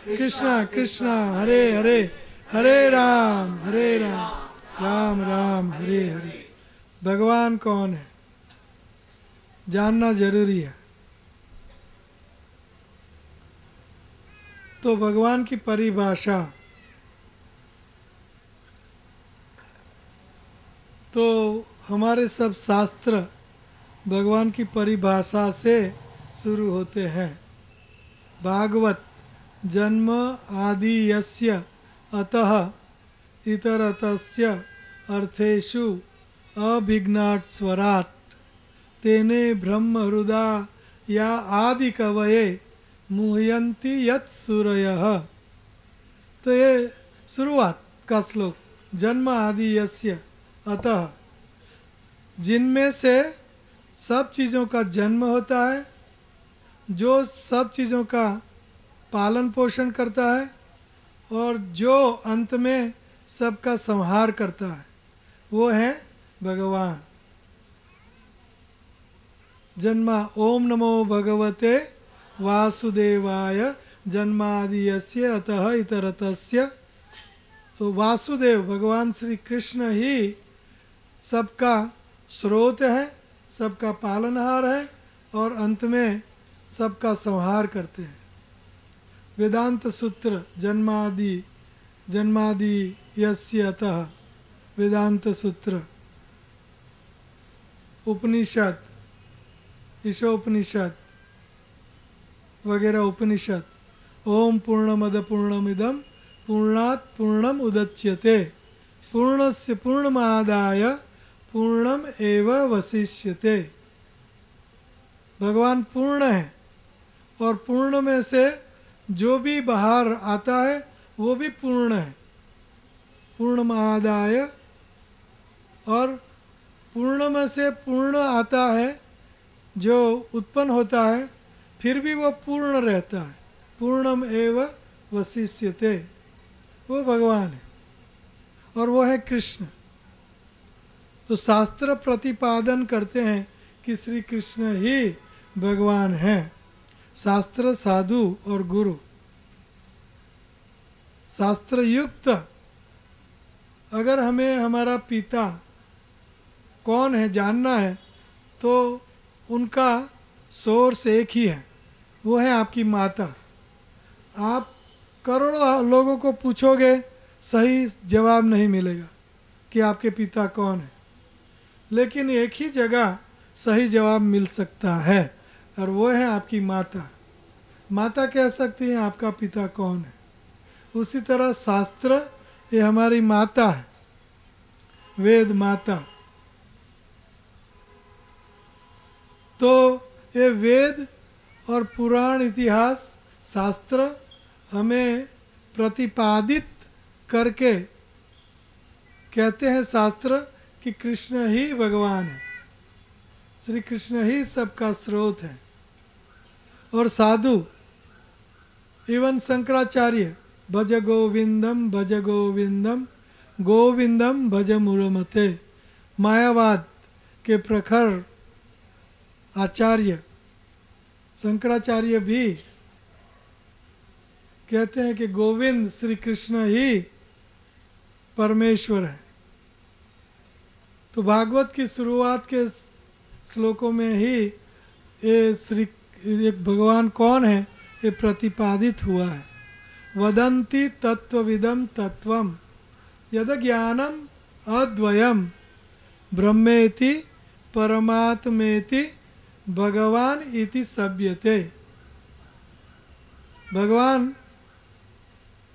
कृष्णा कृष्णा हरे हरे, हरे राम राम राम हरे हरे। भगवान कौन है जानना जरूरी है। तो भगवान की परिभाषा, तो हमारे सब शास्त्र भगवान की परिभाषा से शुरू होते हैं। भागवत जन्म आदि यस्य अतः इतरतस्य अर्थेषु अभिघ्नात् स्वराट तेने ब्रह्म हृदय या आदि कवये मुह्यन्ति यत् सूरयः। तो ये शुरुआत का श्लोक, जन्म आदि यस्य अतः, जिनमें से सब चीज़ों का जन्म होता है, जो सब चीज़ों का पालन पोषण करता है, और जो अंत में सबका संहार करता है, वो है भगवान। जन्मा ओम नमो भगवते वासुदेवाय जन्मादियस्य अतः इतरतस्य। तो वासुदेव भगवान श्री कृष्ण ही सबका स्रोत है, सबका पालनहार है, और अंत में सबका संहार करते हैं। वेदांत सूत्र जन्मादि यस्य अतः, वेदांत सूत्र, उपनिषद, ईशोपनिषद वगैरह उपनिषद, ओम पूर्णमद पूर्णमिदम पूर्णात् पूर्णम उदच्यते पूर्णस्य पूर्णमादाय पूर्णम एव वशिष्यते। भगवान पूर्ण है, और पूर्ण में से जो भी बाहर आता है वो भी पूर्ण है। पूर्णमादाय, और पूर्ण में से पूर्ण आता है, जो उत्पन्न होता है फिर भी वो पूर्ण रहता है। पूर्णम एव वशिष्यते, वो भगवान है। और वो है कृष्ण। तो शास्त्र प्रतिपादन करते हैं कि श्री कृष्ण ही भगवान हैं। शास्त्र, साधु और गुरु। शास्त्र युक्त अगर हमें हमारा पिता कौन है जानना है तो उनका सोर्स एक ही है, वो है आपकी माता। आप करोड़ों लोगों को पूछोगे, सही जवाब नहीं मिलेगा कि आपके पिता कौन है, लेकिन एक ही जगह सही जवाब मिल सकता है और वो है आपकी माता। माता कह सकती है आपका पिता कौन है। उसी तरह शास्त्र ये हमारी माता है, वेद माता। तो ये वेद और पुराण, इतिहास, शास्त्र हमें प्रतिपादित करके कहते हैं शास्त्र कि कृष्ण ही भगवान है, श्री कृष्ण ही सबका स्रोत है। और साधु, इवन शंकराचार्य, भज गोविंदम भज गोविंदम गोविंदम भज मुरमते, मायावाद के प्रखर आचार्य शंकराचार्य भी कहते हैं कि गोविंद श्री कृष्ण ही परमेश्वर है। तो भागवत की शुरुआत के श्लोकों में ही ये भगवान कौन है ये प्रतिपादित हुआ है। वदन्ति तत्वविदं तत्वम यद ज्ञानम अद्वयम ब्रह्मेति परमात्मेति भगवान इति सभ्यते। भगवान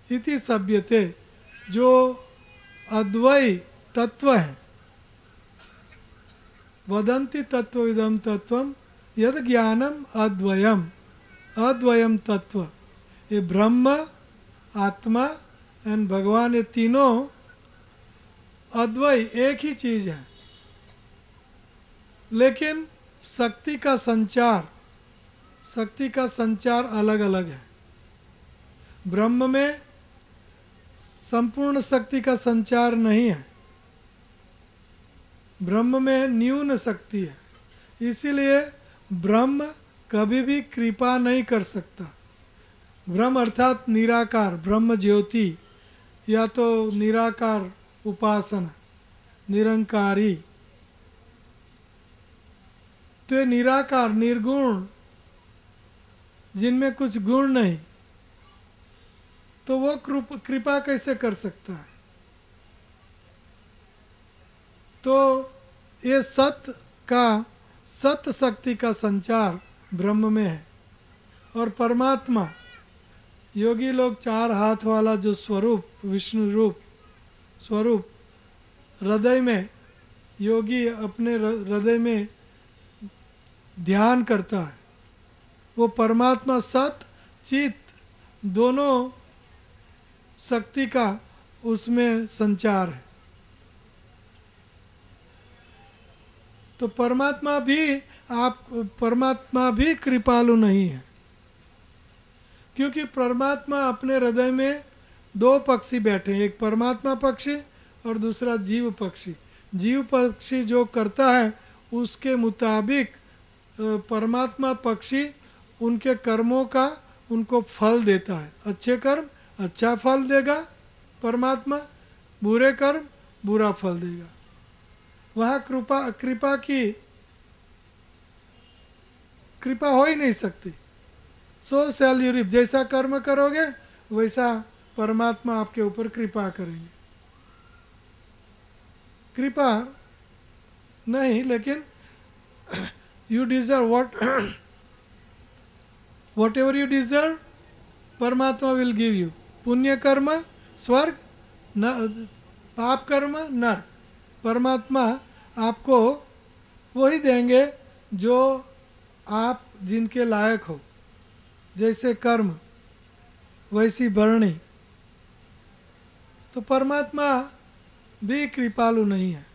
इति सभ्यते, जो अद्वय तत्व है। वदन्ति तत्वविदं तत्वम यद ज्ञानम अद्वयम, अद्वयम तत्व, ये ब्रह्म, आत्मा एंड भगवान, ये तीनों अद्वय एक ही चीज है, लेकिन शक्ति का संचार अलग अलग है। ब्रह्म में संपूर्ण शक्ति का संचार नहीं है, ब्रह्म में न्यून शक्ति है, इसीलिए ब्रह्म कभी भी कृपा नहीं कर सकता। ब्रह्म अर्थात निराकार, ब्रह्म ज्योति, या तो निराकार उपासना, निरंकारी। तो ये निराकार, निर्गुण, जिनमें कुछ गुण नहीं, तो वो कृपा कैसे कर सकता है? तो ये सत शक्ति का संचार ब्रह्म में है। और परमात्मा, योगी लोग चार हाथ वाला जो स्वरूप, विष्णु रूप स्वरूप, हृदय में योगी अपने हृदय में ध्यान करता है, वो परमात्मा सत चित दोनों शक्ति का उसमें संचार है। तो परमात्मा भी कृपालु नहीं है, क्योंकि परमात्मा अपने हृदय में दो पक्षी बैठे हैं, एक परमात्मा पक्षी और दूसरा जीव पक्षी। जीव पक्षी जो करता है उसके मुताबिक परमात्मा पक्षी उनके कर्मों का उनको फल देता है। अच्छे कर्म अच्छा फल देगा परमात्मा, बुरे कर्म बुरा फल देगा। वहाँ कृपा हो ही नहीं सकती। सो शैल यू रीप, जैसा कर्म करोगे वैसा परमात्मा आपके ऊपर कृपा करेंगे। कृपा नहीं, लेकिन you deserve whatever you deserve, परमात्मा will give you। पुण्य कर्म स्वर्ग, पाप कर्म नरक। परमात्मा आपको वही देंगे जो आप जिनके लायक हो, जैसे कर्म वैसी भरणी। तो परमात्मा भी कृपालु नहीं है।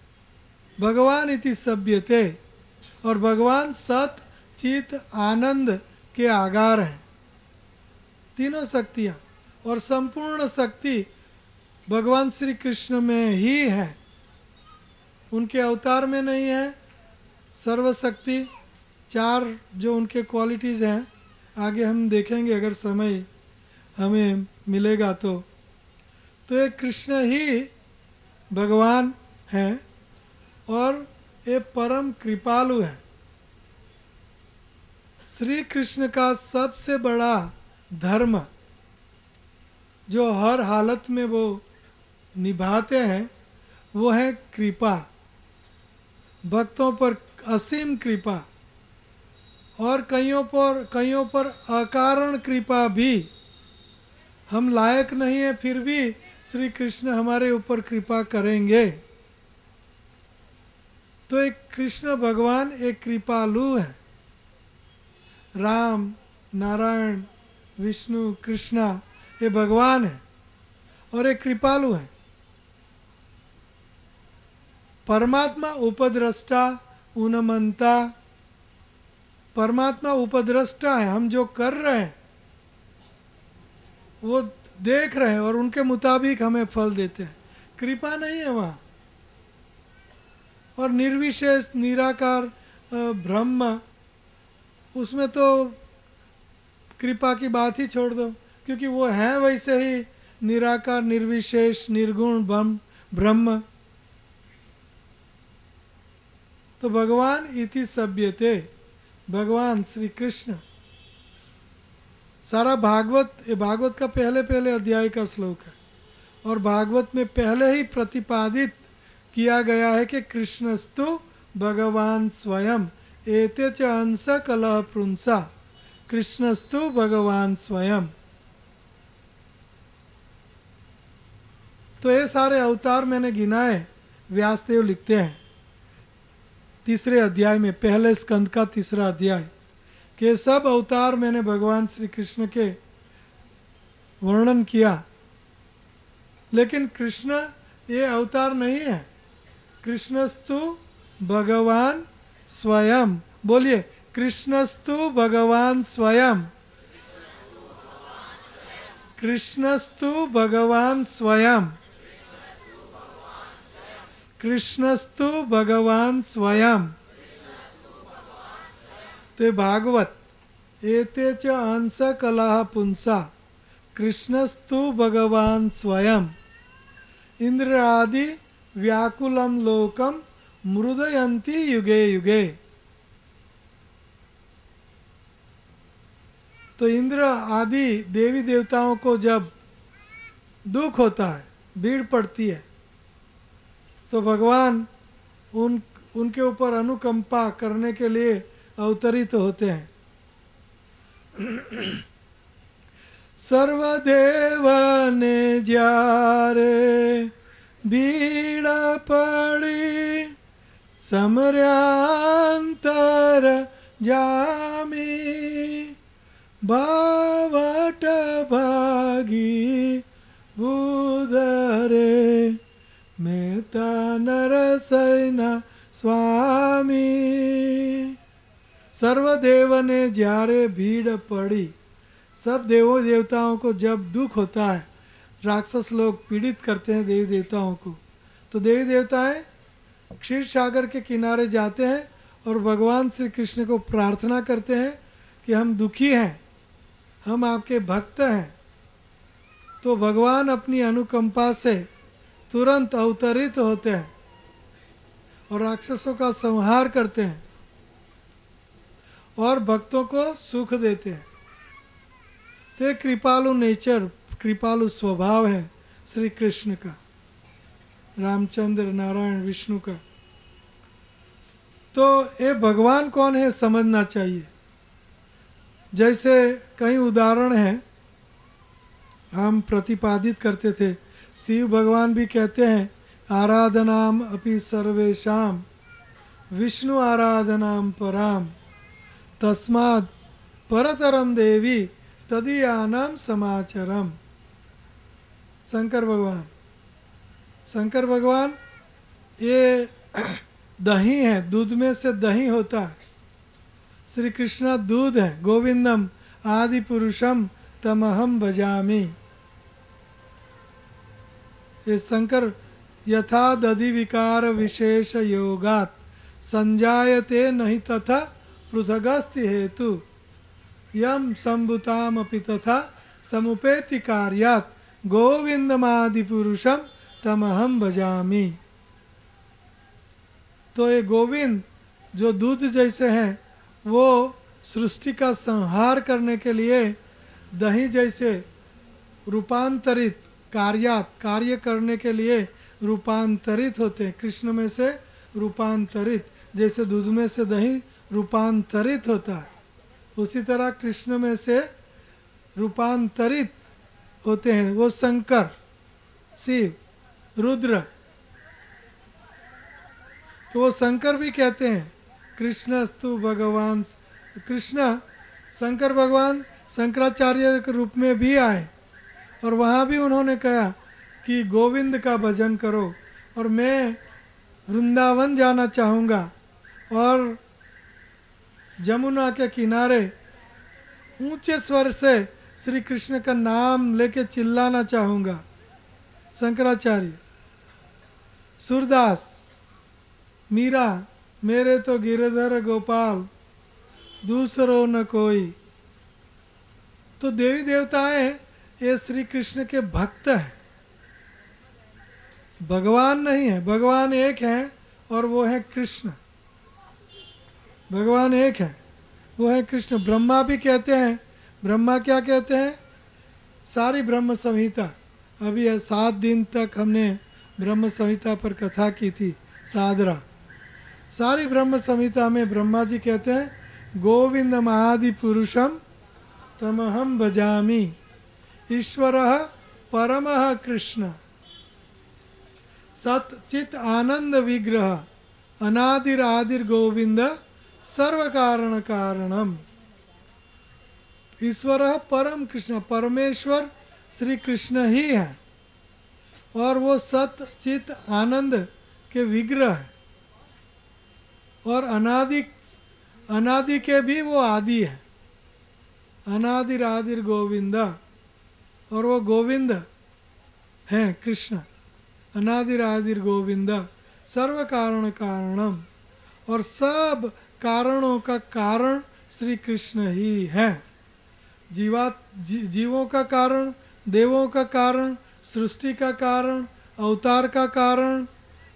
भगवान इति सभ्यते, और भगवान सत चित आनंद के आगार हैं, तीनों शक्तियाँ। और संपूर्ण शक्ति भगवान श्री कृष्ण में ही है, उनके अवतार में नहीं है। सर्वशक्ति, चार जो उनके क्वालिटीज़ हैं आगे हम देखेंगे अगर समय हमें मिलेगा तो ये कृष्ण ही भगवान हैं और ये परम कृपालु है। श्री कृष्ण का सबसे बड़ा धर्म जो हर हालत में वो निभाते हैं वो है कृपा, भक्तों पर असीम कृपा, और कईयों पर अकारण कृपा भी। हम लायक नहीं है फिर भी श्री कृष्ण हमारे ऊपर कृपा करेंगे। तो एक कृष्ण भगवान एक कृपालु है। राम, नारायण, विष्णु, कृष्णा ये भगवान है और एक कृपालु है। परमात्मा उपद्रष्टा उन्मंता, परमात्मा उपद्रष्टा है, हम जो कर रहे हैं वो देख रहे हैं और उनके मुताबिक हमें फल देते हैं। कृपा नहीं है वहाँ। और निर्विशेष निराकार ब्रह्म, उसमें तो कृपा की बात ही छोड़ दो, क्योंकि वो है वैसे ही निराकार, निर्विशेष, निर्गुण ब्रह्म। तो भगवान इति सभ्यते, भगवान श्री कृष्ण। सारा भागवत, ये भागवत का पहले अध्याय का श्लोक है और भागवत में पहले ही प्रतिपादित किया गया है कि कृष्णस्तु भगवान स्वयं एते च अंश कलह पुंसा, कृष्णस्तु भगवान स्वयं। तो ये सारे अवतार मैंने गिनाए, व्यासदेव लिखते हैं तीसरे अध्याय में, पहले स्कंद का तीसरा अध्याय, कि सब अवतार मैंने भगवान श्री कृष्ण के वर्णन किया। लेकिन कृष्ण ये अवतार नहीं है। कृष्णस्तु भगवान स्वयं, बोलिए कृष्णस्तु भगवान स्वयं, कृष्णस्तु भगवान स्वयं, कृष्णस्तु भगवान स्वयं। तो भागवत एते च अंश कलह पुंसा, कृष्णस्तु भगवान स्वयं, इंद्र आदि व्याकुलम लोकम मृदयंती युगे युगे। तो इंद्र आदि देवी देवताओं को जब दुख होता है, भीड़ पड़ती है, तो भगवान उनके ऊपर अनुकंपा करने के लिए अवतरित होते हैं। सर्वदेव ने जारे भीड़ पड़ी, समर्यांतर जामी, बावट भागी बुधरे, मेता नरसैना स्वामी। सर्वदेव ने जारे भीड़ पड़ी, सब देवों देवताओं को जब दुख होता है, राक्षस लोग पीड़ित करते हैं देवी देवताओं को, तो देवी देवताएं क्षीर सागर के किनारे जाते हैं और भगवान श्री कृष्ण को प्रार्थना करते हैं कि हम दुखी हैं, हम आपके भक्त हैं। तो भगवान अपनी अनुकंपा से तुरंत अवतरित होते हैं और राक्षसों का संहार करते हैं और भक्तों को सुख देते हैं। तो एक कृपालु नेचर, कृपालु स्वभाव है श्री कृष्ण का, रामचंद्र, नारायण, विष्णु का। तो ये भगवान कौन है समझना चाहिए। जैसे कई उदाहरण हैं हम प्रतिपादित करते थे, शिव भगवान भी कहते हैं आराधनाम अपि सर्वेशाम विष्णु आराधनाम पराम, तस्मात् परतरम देवी तदीयानाम समाचरम। शंकर भगवान ये दही है, दूध में से दही होता है। श्री कृष्ण दूध है, गोविंदम आदि पुरुषम तमहम भजामि। ये शंकर यथा दधि विकार विशेष योगात संजायते नहीं तथा पृथगस्ति हेतु यम संभुताम अपि तथा समुपेति कार्यात गोविंदमादि पुरुषम तमहम भजामि। तो ये गोविंद जो दूध जैसे हैं वो सृष्टि का संहार करने के लिए दही जैसे रूपांतरित कार्यात कार्य करने के लिए रूपांतरित होते हैं। कृष्ण में से रूपांतरित, जैसे दूध में से दही रूपांतरित होता है उसी तरह कृष्ण में से रूपांतरित होते हैं वो शंकर, शिव, रुद्र। तो वो शंकर भी कहते हैं कृष्णस्तु भगवान। कृष्ण शंकर भगवान शंकराचार्य के रूप में भी आए और वहाँ भी उन्होंने कहा कि गोविंद का भजन करो और मैं वृंदावन जाना चाहूँगा और जमुना के किनारे ऊंचे स्वर से श्री कृष्ण का नाम लेके चिल्लाना चाहूँगा। शंकराचार्य, सूरदास, मीरा, मेरे तो गिरधर गोपाल दूसरो न कोई। तो देवी देवताएं ये श्री कृष्ण के भक्त हैं, भगवान नहीं है। भगवान एक है और वो है कृष्ण। भगवान एक है, वो है कृष्ण। ब्रह्मा भी कहते हैं, ब्रह्मा क्या कहते हैं? सारी ब्रह्म संहिता, अभी 7 दिन तक हमने ब्रह्म संहिता पर कथा की थी, सादरा। सारी ब्रह्म संहिता में ब्रह्मा जी कहते हैं गोविंदम आदि पुरुषम तमहम भजामि। ईश्वरः परमः कृष्ण सत चित आनंद विग्रह अनादिर आदिर गोविंद सर्व कारण कारणम। ईश्वर परम कृष्ण, परमेश्वर श्री कृष्ण ही है और वो सत चित आनंद के विग्रह है और अनादि के भी वो आदि है। अनादिर आदिर गोविंद, और वो गोविंद हैं कृष्ण। अनादिर आदिर गोविंद सर्व कारण कारणम, और सब कारणों का कारण श्री कृष्ण ही है। जीवों का कारण, देवों का कारण, सृष्टि का कारण, अवतार का कारण,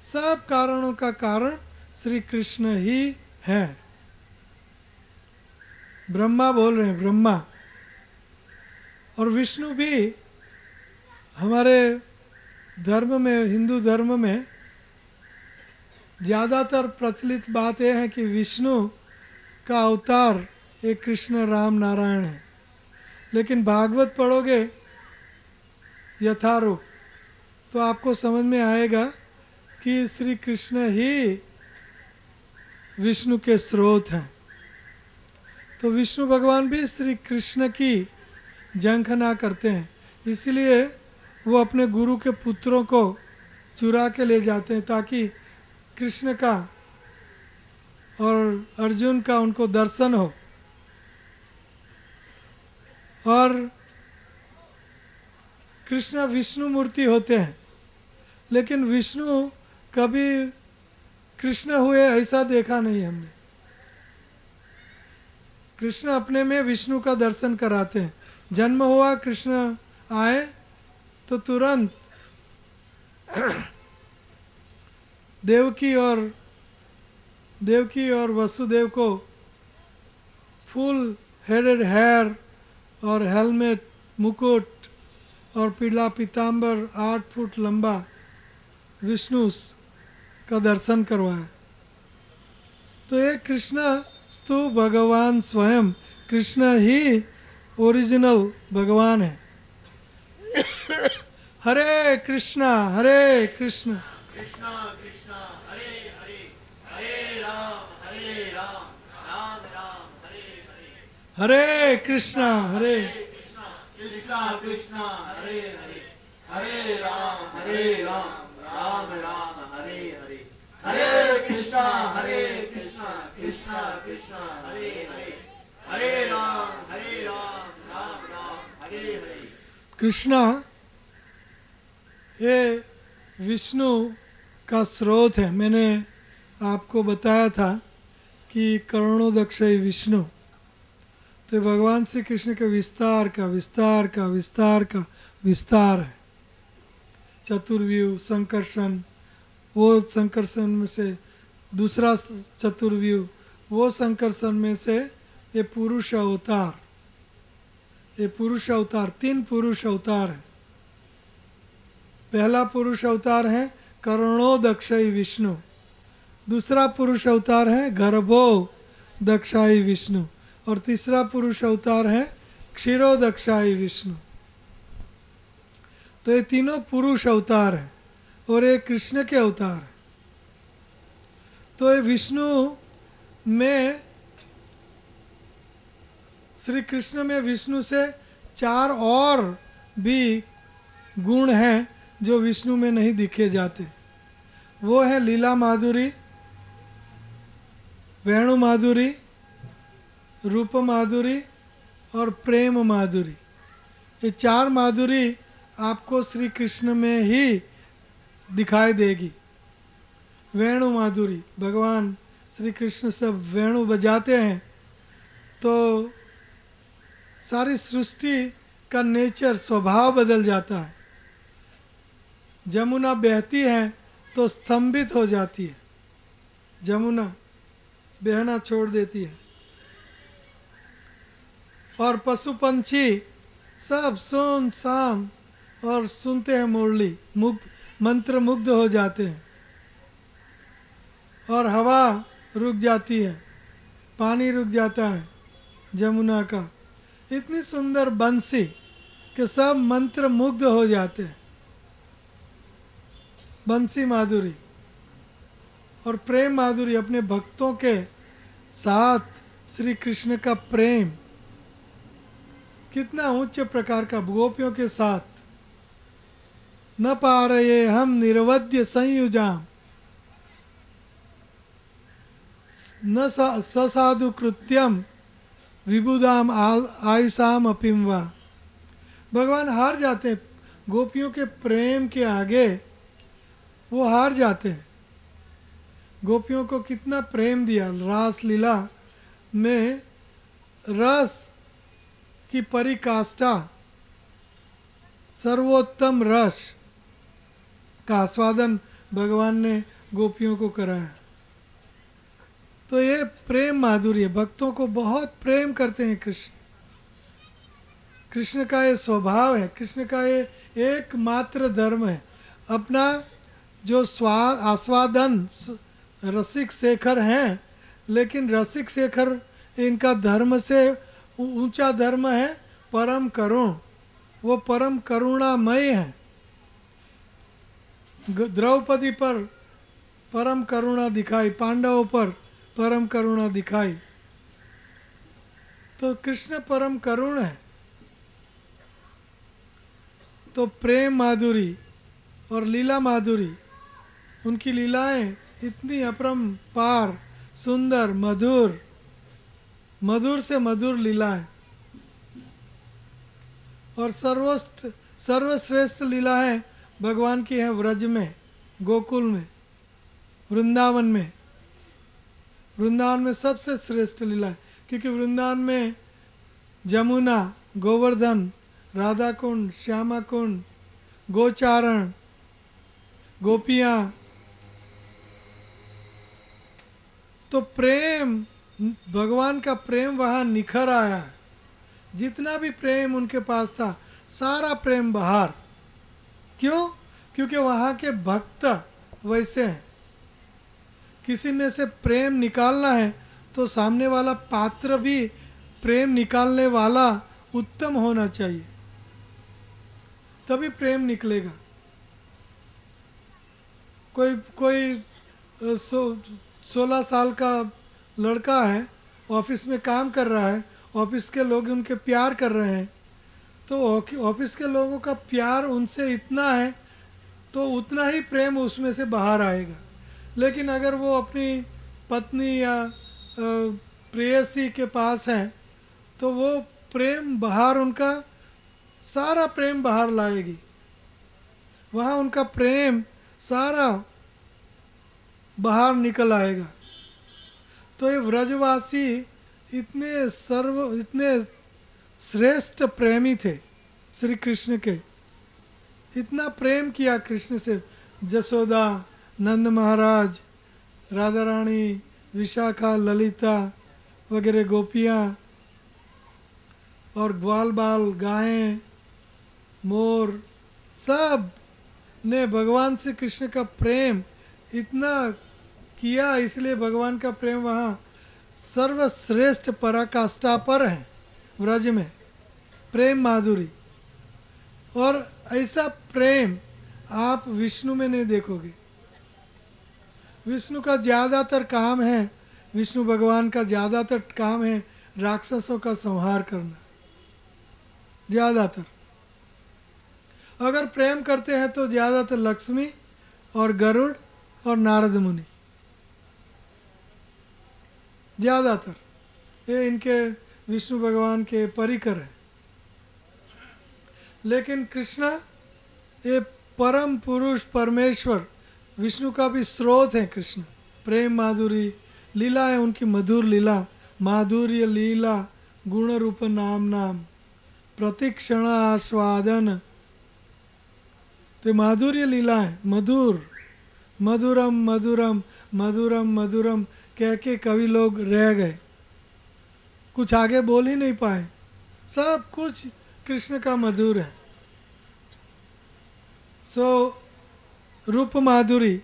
सब कारणों का कारण श्री कृष्ण ही है। ब्रह्मा बोल रहे हैं, ब्रह्मा। और विष्णु भी हमारे धर्म में, हिंदू धर्म में ज़्यादातर प्रचलित बात यह है कि विष्णु का अवतार एक कृष्ण राम नारायण है। लेकिन भागवत पढ़ोगे यथारूप तो आपको समझ में आएगा कि श्री कृष्ण ही विष्णु के स्रोत हैं। तो विष्णु भगवान भी श्री कृष्ण की जंखना करते हैं, इसलिए वो अपने गुरु के पुत्रों को चुरा के ले जाते हैं ताकि कृष्ण का और अर्जुन का उनको दर्शन हो। और कृष्ण विष्णु मूर्ति होते हैं, लेकिन विष्णु कभी कृष्ण हुए ऐसा देखा नहीं हमने। कृष्ण अपने में विष्णु का दर्शन कराते हैं। जन्म हुआ, कृष्ण आए तो तुरंत देवकी और वसुदेव को फुल हेडेड हेयर और हेलमेट, मुकुट और पीला पीताम्बर 8 फुट लंबा विष्णु का दर्शन करवाया। तो ये कृष्ण स्तु भगवान स्वयं, कृष्ण ही ओरिजिनल भगवान है। हरे कृष्णा कृष्णा कृष्णा हरे हरे, हरे राम राम राम हरे हरे। हरे कृष्णा कृष्णा कृष्णा हरे हरे, हरे राम राम राम हरे हरे। हरे कृष्णा कृष्णा कृष्णा हरे हरे, हरे राम राम राम हरे हरे। कृष्णा ये विष्णु का स्रोत है। मैंने आपको बताया था कि करुणोदक्षय विष्णु, तो भगवान श्री कृष्ण के विस्तार का विस्तार का विस्तार का विस्तार है। चतुर्व्यूह संकर्षण, वो संकर्षण में से दूसरा चतुर्व्यूह, वो संकर्षण में से ये पुरुष अवतार, ये पुरुष अवतार, 3 पुरुष अवतार है। पहला पुरुष अवतार है करुणोदक्षय विष्णु, दूसरा पुरुष अवतार है गर्भो दक्षाई विष्णु, और तीसरा पुरुष अवतार है क्षीरोदक्षाई विष्णु। तो ये तीनों पुरुष अवतार हैं और ये कृष्ण के अवतार हैं। तो ये विष्णु में, श्री कृष्ण में विष्णु से 4 और भी गुण हैं जो विष्णु में नहीं दिखे जाते। वो है लीला माधुरी, वेणु माधुरी, रूप माधुरी और प्रेम माधुरी। ये 4 माधुरी आपको श्री कृष्ण में ही दिखाई देगी। वेणु माधुरी, भगवान श्री कृष्ण सब वेणु बजाते हैं तो सारी सृष्टि का नेचर, स्वभाव बदल जाता है। जमुना बहती है तो स्तंभित हो जाती है, जमुना बहना छोड़ देती है, और पशु पंछी सब सुन शान और सुनते हैं मुरली, मुग्ध, मंत्र मुग्ध हो जाते हैं, और हवा रुक जाती है, पानी रुक जाता है जमुना का। इतनी सुंदर बंसी कि सब मंत्र मुग्ध हो जाते हैं, बंसी माधुरी। और प्रेम माधुरी, अपने भक्तों के साथ श्री कृष्ण का प्रेम कितना उच्च प्रकार का, गोपियों के साथ। न पारये हम निर्वद्य संयुजाम न ससाधु कृत्यम विबुदाम आयुषाम अपिमवा। भगवान हार जाते हैं गोपियों के प्रेम के आगे, वो हार जाते हैं। गोपियों को कितना प्रेम दिया, रास लीला में रस की परिकाष्ठा, सर्वोत्तम रस का आस्वादन भगवान ने गोपियों को कराया। तो ये प्रेम माधुर्य, भक्तों को बहुत प्रेम करते हैं कृष्ण। कृष्ण का ये स्वभाव है, कृष्ण का ये एकमात्र धर्म है। अपना जो आस्वादन, रसिक शेखर हैं, लेकिन रसिक शेखर इनका धर्म से ऊंचा धर्म है परम करुण। वो परम करुणामय है। द्रौपदी पर परम करुणा दिखाई, पांडवों पर परम करुणा दिखाई। तो कृष्ण परम करुण है। तो प्रेम माधुरी और लीला माधुरी, उनकी लीलाएं इतनी अपरंपार, सुंदर, मधुर, मधुर से मधुर लीलाएं। और सर्वश्रेष्ठ लीलाएं भगवान की है व्रज में, गोकुल में, वृंदावन में। वृंदावन में सबसे श्रेष्ठ लीला है, क्योंकि वृंदावन में जमुना, गोवर्धन, राधा कुंड, श्यामा कुंड, गोचारण, गोपियाँ, तो प्रेम, भगवान का प्रेम वहाँ निखर आया है। जितना भी प्रेम उनके पास था, सारा प्रेम बाहर। क्यों? क्योंकि वहाँ के भक्त वैसे हैं। किसी में से प्रेम निकालना है तो सामने वाला पात्र भी प्रेम निकालने वाला उत्तम होना चाहिए, तभी प्रेम निकलेगा। कोई 16 साल का लड़का है, ऑफिस में काम कर रहा है, ऑफिस के लोग उनके प्यार कर रहे हैं, तो ऑफिस के लोगों का प्यार उनसे इतना है तो उतना ही प्रेम उसमें से बाहर आएगा। लेकिन अगर वो अपनी पत्नी या प्रेयसी के पास है तो वो प्रेम बाहर, उनका सारा प्रेम बाहर लाएगी। वहाँ उनका प्रेम सारा बाहर निकल आएगा। तो ये व्रजवासी इतने श्रेष्ठ प्रेमी थे श्री कृष्ण के, इतना प्रेम किया कृष्ण से। जसोदा, नंद महाराज, राधा रानी, विशाखा, ललिता वगैरह गोपियाँ, और ग्वाल बाल, गायें, मोर, सब ने भगवान श्री कृष्ण का प्रेम इतना किया, इसलिए भगवान का प्रेम वहाँ सर्वश्रेष्ठ पराकाष्ठा पर है व्रज में, प्रेम माधुरी। और ऐसा प्रेम आप विष्णु में नहीं देखोगे। विष्णु का ज़्यादातर काम है, विष्णु भगवान का ज़्यादातर काम है राक्षसों का संहार करना, ज़्यादातर। अगर प्रेम करते हैं तो ज़्यादातर लक्ष्मी और गरुड़ और नारद मुनि, ज़्यादातर ये इनके विष्णु भगवान के परिकर हैं। लेकिन कृष्णा ये परम पुरुष परमेश्वर विष्णु का भी स्रोत है। कृष्ण प्रेम माधुरी, लीला है उनकी मधुर लीला, माधुर्य लीला गुण रूप नाम नाम प्रतिक्षण आस्वादन। तो माधुर्य लीला है, मधुर, मधुरम मधुरम मधुरम मधुरम कह के कवि लोग रह गए, कुछ आगे बोल ही नहीं पाए। सब कुछ कृष्ण का मधुर है। रूप माधुरी,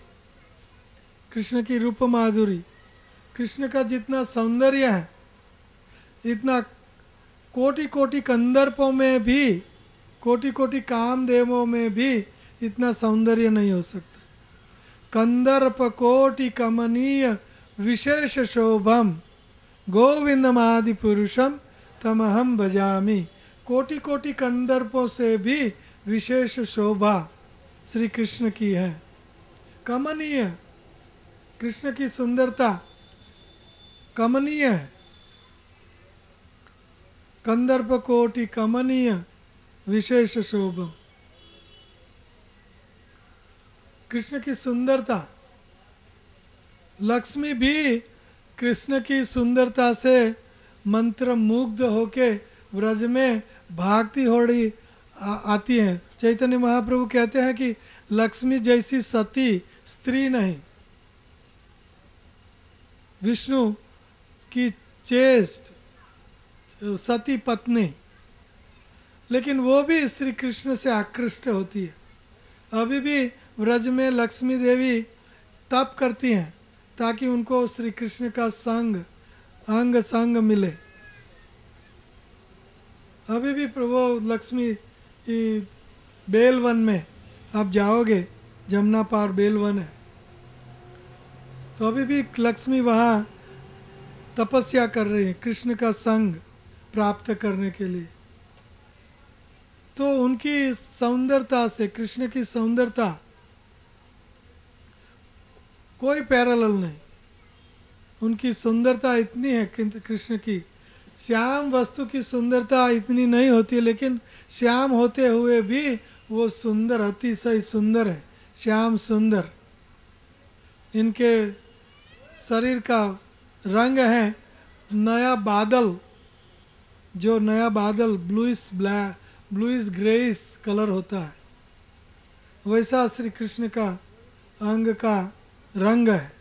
कृष्ण की रूप माधुरी, कृष्ण का जितना सौंदर्य है, इतना कोटि कोटि कंदर्पों में भी, कोटि कोटि कामदेवों में भी इतना सौंदर्य नहीं हो सकता। कंदर्प कोटि कमनीय विशेष शोभम गोविंदमादि पुरुषम तमहम भजामि। कोटि कोटि कंदर्पों से भी विशेष शोभा श्री कृष्ण की है। कमनीय, कृष्ण की सुंदरता कमनीय है। कंदर्प कोटि कमनीय विशेष शोभम, कृष्ण की सुंदरता। लक्ष्मी भी कृष्ण की सुंदरता से मंत्र मुग्ध होके व्रज में भागती होड़ी आती हैं। चैतन्य महाप्रभु कहते हैं कि लक्ष्मी जैसी सती स्त्री नहीं। विष्णु की चेष्ट सती पत्नी, लेकिन वो भी श्री कृष्ण से आकृष्ट होती है। अभी भी व्रज में लक्ष्मी देवी तप करती हैं ताकि उनको श्री कृष्ण का संग, अंग संग मिले। अभी भी प्रभु लक्ष्मी बेलवन में आप जाओगे, जमुना पार बेलवन है, तो अभी भी लक्ष्मी वहाँ तपस्या कर रही है कृष्ण का संग प्राप्त करने के लिए। तो उनकी सौंदर्यता से, कृष्ण की सौंदर्यता कोई पैरेलल नहीं। उनकी सुंदरता इतनी है कृष्ण की। श्याम वस्तु की सुंदरता इतनी नहीं होती है, लेकिन श्याम होते हुए भी वो सुंदर, अतिशय सुंदर है। श्याम सुंदर, इनके शरीर का रंग है नया बादल, जो नया बादल bluish black, bluish greyish colour होता है, वैसा श्री कृष्ण का अंग का रंग है।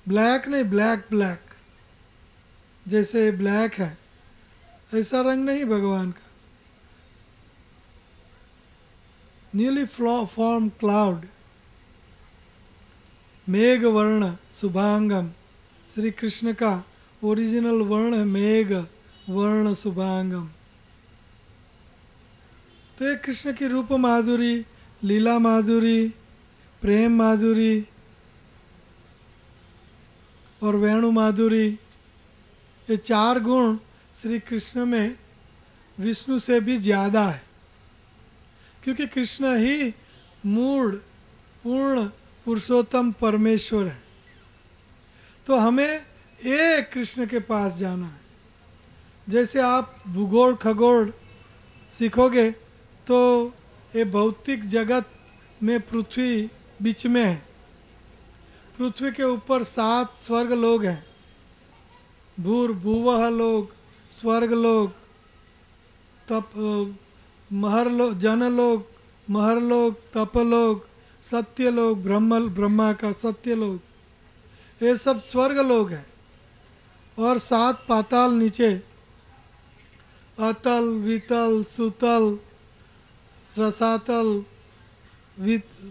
ब्लैक नहीं, ब्लैक ब्लैक, जैसे ब्लैक है ऐसा रंग नहीं भगवान का। न्यूली फॉर्म क्लाउड, मेघ वर्ण शुभांगम। श्री कृष्ण का ओरिजिनल वर्ण है मेघ वर्ण शुभांगम। तो ये कृष्ण की रूप माधुरी, लीला माधुरी, प्रेम माधुरी और वेणु माधुरी, ये चार गुण श्री कृष्ण में विष्णु से भी ज़्यादा है, क्योंकि कृष्ण ही मूढ़ पूर्ण पुरुषोत्तम परमेश्वर है। तो हमें एक कृष्ण के पास जाना है। जैसे आप भूगोल खगोल सीखोगे तो ये भौतिक जगत में पृथ्वी बीच में है। पृथ्वी के ऊपर 7 स्वर्ग लोग हैं, भूर्भुवः लोग, स्वर्ग लोग, तप महरलोक, जनलोक, महरलोक, तपलोक, सत्यलोक, ब्रह्मा का सत्यलोक, ये सब स्वर्ग लोग हैं। और 7 पाताल नीचे, अतल, वितल, सुतल, रसातल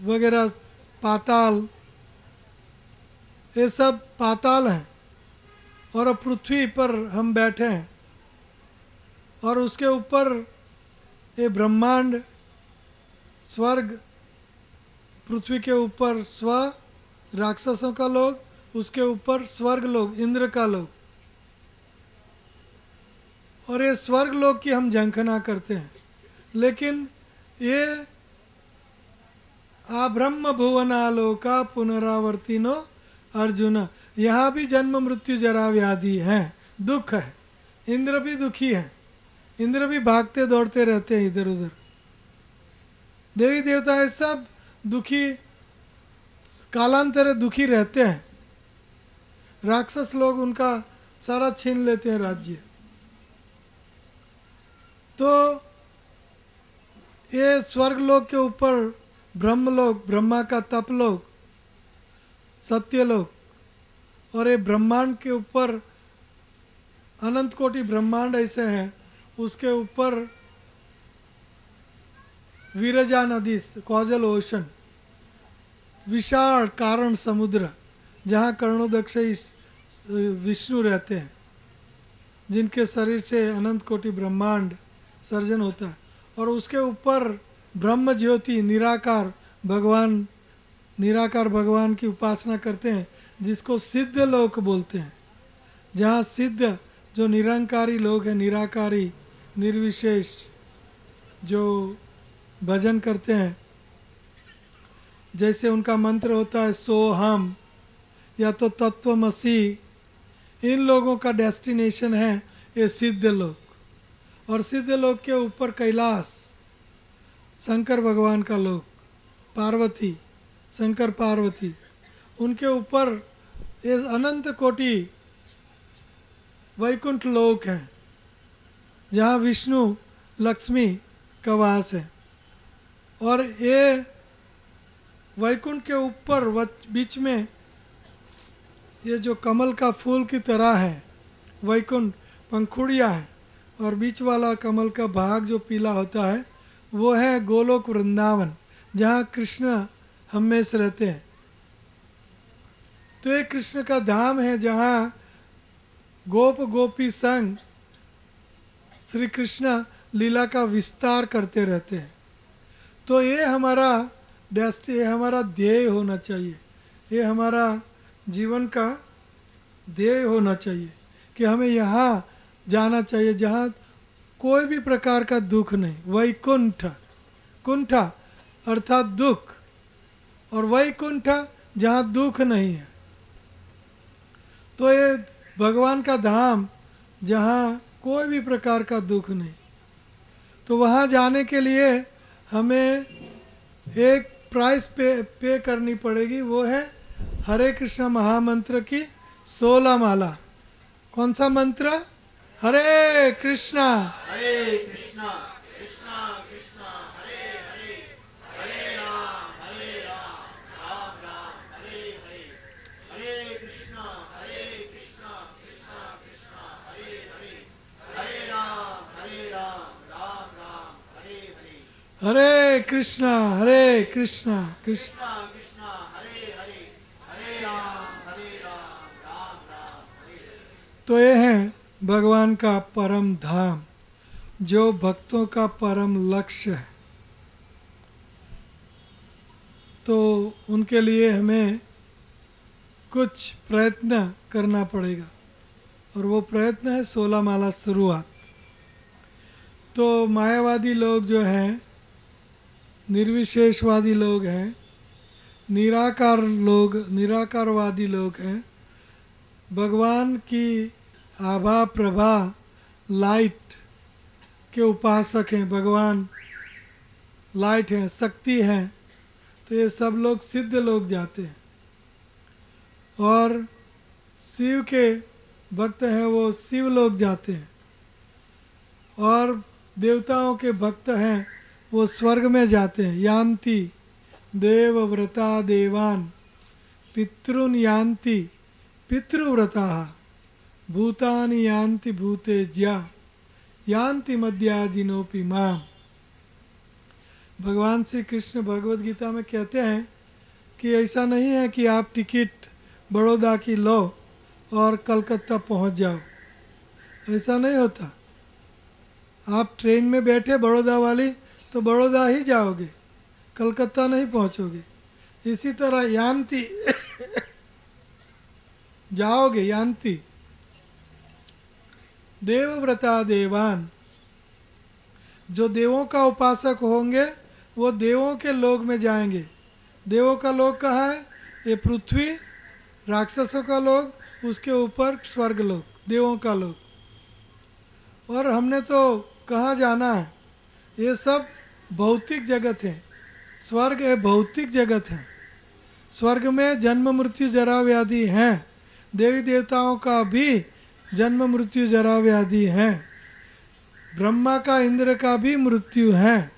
वगैरह पाताल, ये सब पाताल हैं। और पृथ्वी पर हम बैठे हैं और उसके ऊपर ये ब्रह्मांड, स्वर्ग, पृथ्वी के ऊपर राक्षसों का लोग, उसके ऊपर स्वर्ग लोग, इंद्र का लोग। और ये स्वर्ग लोग की हम झंखना करते हैं। लेकिन ये आब्रह्म भुवनालोका पुनरावर्तिनो अर्जुन, यहाँ भी जन्म मृत्यु जरा व्याधि है, दुख है। इंद्र भी दुखी है, इंद्र भी भागते दौड़ते रहते हैं इधर उधर। देवी देवता ये सब दुखी, कालांतर दुखी रहते हैं। राक्षस लोग उनका सारा छीन लेते हैं राज्य। तो ये स्वर्गलोक के ऊपर ब्रह्मलोक, ब्रह्मा का तपलोक, सत्यलोक, और ये ब्रह्मांड के ऊपर अनंत कोटि ब्रह्मांड ऐसे हैं, उसके ऊपर विरजा नदी, कॉजल ओशन, विशाल कारण समुद्र, जहाँ कर्णोदक्ष विष्णु रहते हैं, जिनके शरीर से अनंत कोटि ब्रह्मांड सर्जन होता है। और उसके ऊपर ब्रह्म ज्योति, निराकार भगवान, निराकार भगवान की उपासना करते हैं, जिसको सिद्ध लोक बोलते हैं। जहाँ सिद्ध जो निरंकारी लोग हैं, निराकारी निर्विशेष जो भजन करते हैं, जैसे उनका मंत्र होता है सोहम या तो तत्वमसी, इन लोगों का डेस्टिनेशन है ये सिद्ध लोक। और सिद्ध लोक के ऊपर कैलाश, शंकर भगवान का लोक, पार्वती, शंकर पार्वती, उनके ऊपर ये अनंत कोटि वैकुंठ लोक है, जहाँ विष्णु लक्ष्मी का वास है। और ये वैकुंठ के ऊपर बीच में ये जो कमल का फूल की तरह है, वैकुंठ पंखुड़ियाँ है, और बीच वाला कमल का भाग जो पीला होता है वो है गोलोक वृंदावन, जहाँ कृष्ण हमेशा रहते हैं। तो ये कृष्ण का धाम है, जहाँ गोप गोपी संग श्री कृष्ण लीला का विस्तार करते रहते हैं। तो ये हमारा ये हमारा ध्येय होना चाहिए, ये हमारा जीवन का ध्येय होना चाहिए कि हमें यहाँ जाना चाहिए जहाँ कोई भी प्रकार का दुख नहीं। वैकुंठ, कुंठा अर्थात दुख, और वैकुंठ जहाँ दुख नहीं है। तो ये भगवान का धाम जहाँ कोई भी प्रकार का दुख नहीं। तो वहाँ जाने के लिए हमें एक प्राइस पे करनी पड़ेगी, वो है हरे कृष्ण महामंत्र की 16 माला। कौन सा मंत्र? हरे कृष्णा कृष्णा कृष्णा हरे हरे, हरे राम राम राम हरे हरे, हरे कृष्णा कृष्णा कृष्णा हरे हरे, हरे राम राम राम हरे हरे, हरे कृष्णा कृष्णा कृष्णा हरे हरे, हरे राम राम राम हरे हरे। तो ये है भगवान का परम धाम, जो भक्तों का परम लक्ष्य है। तो उनके लिए हमें कुछ प्रयत्न करना पड़ेगा, और वो प्रयत्न है 16 माला शुरुआत। तो मायावादी लोग जो हैं, निर्विशेषवादी लोग हैं, निराकारवादी लोग हैं, भगवान की आभा प्रभा लाइट के उपासक हैं। भगवान लाइट हैं, शक्ति हैं, तो ये सब लोग सिद्ध लोग जाते हैं, और शिव के भक्त हैं वो शिव लोग जाते हैं, और देवताओं के भक्त हैं वो स्वर्ग में जाते हैं। यान्ति देवव्रता देवान पितॄन यान्ति पितृव्रता भूतानि यान्ति भूतेज्या यान्ति मद्याजिनोपि माम। भगवान श्री कृष्ण भगवद गीता में कहते हैं कि ऐसा नहीं है कि आप टिकट बड़ौदा की लो और कलकत्ता पहुंच जाओ, ऐसा नहीं होता। आप ट्रेन में बैठे बड़ौदा वाली तो बड़ौदा ही जाओगे, कलकत्ता नहीं पहुंचोगे। इसी तरह यान्ति जाओगे, यान्ति देवव्रता देवान, जो देवों का उपासक होंगे वो देवों के लोक में जाएंगे। देवों का लोक कहाँ है? ये पृथ्वी, राक्षसों का लोक, उसके ऊपर स्वर्ग लोक, देवों का लोक। और हमने तो कहाँ जाना है? ये सब भौतिक जगत है। स्वर्ग है भौतिक जगत है। स्वर्ग में जन्म मृत्यु जरा व्याधि हैं। देवी देवताओं का भी जन्म मृत्यु जरा व्याधि है। ब्रह्मा का, इंद्र का भी मृत्यु है।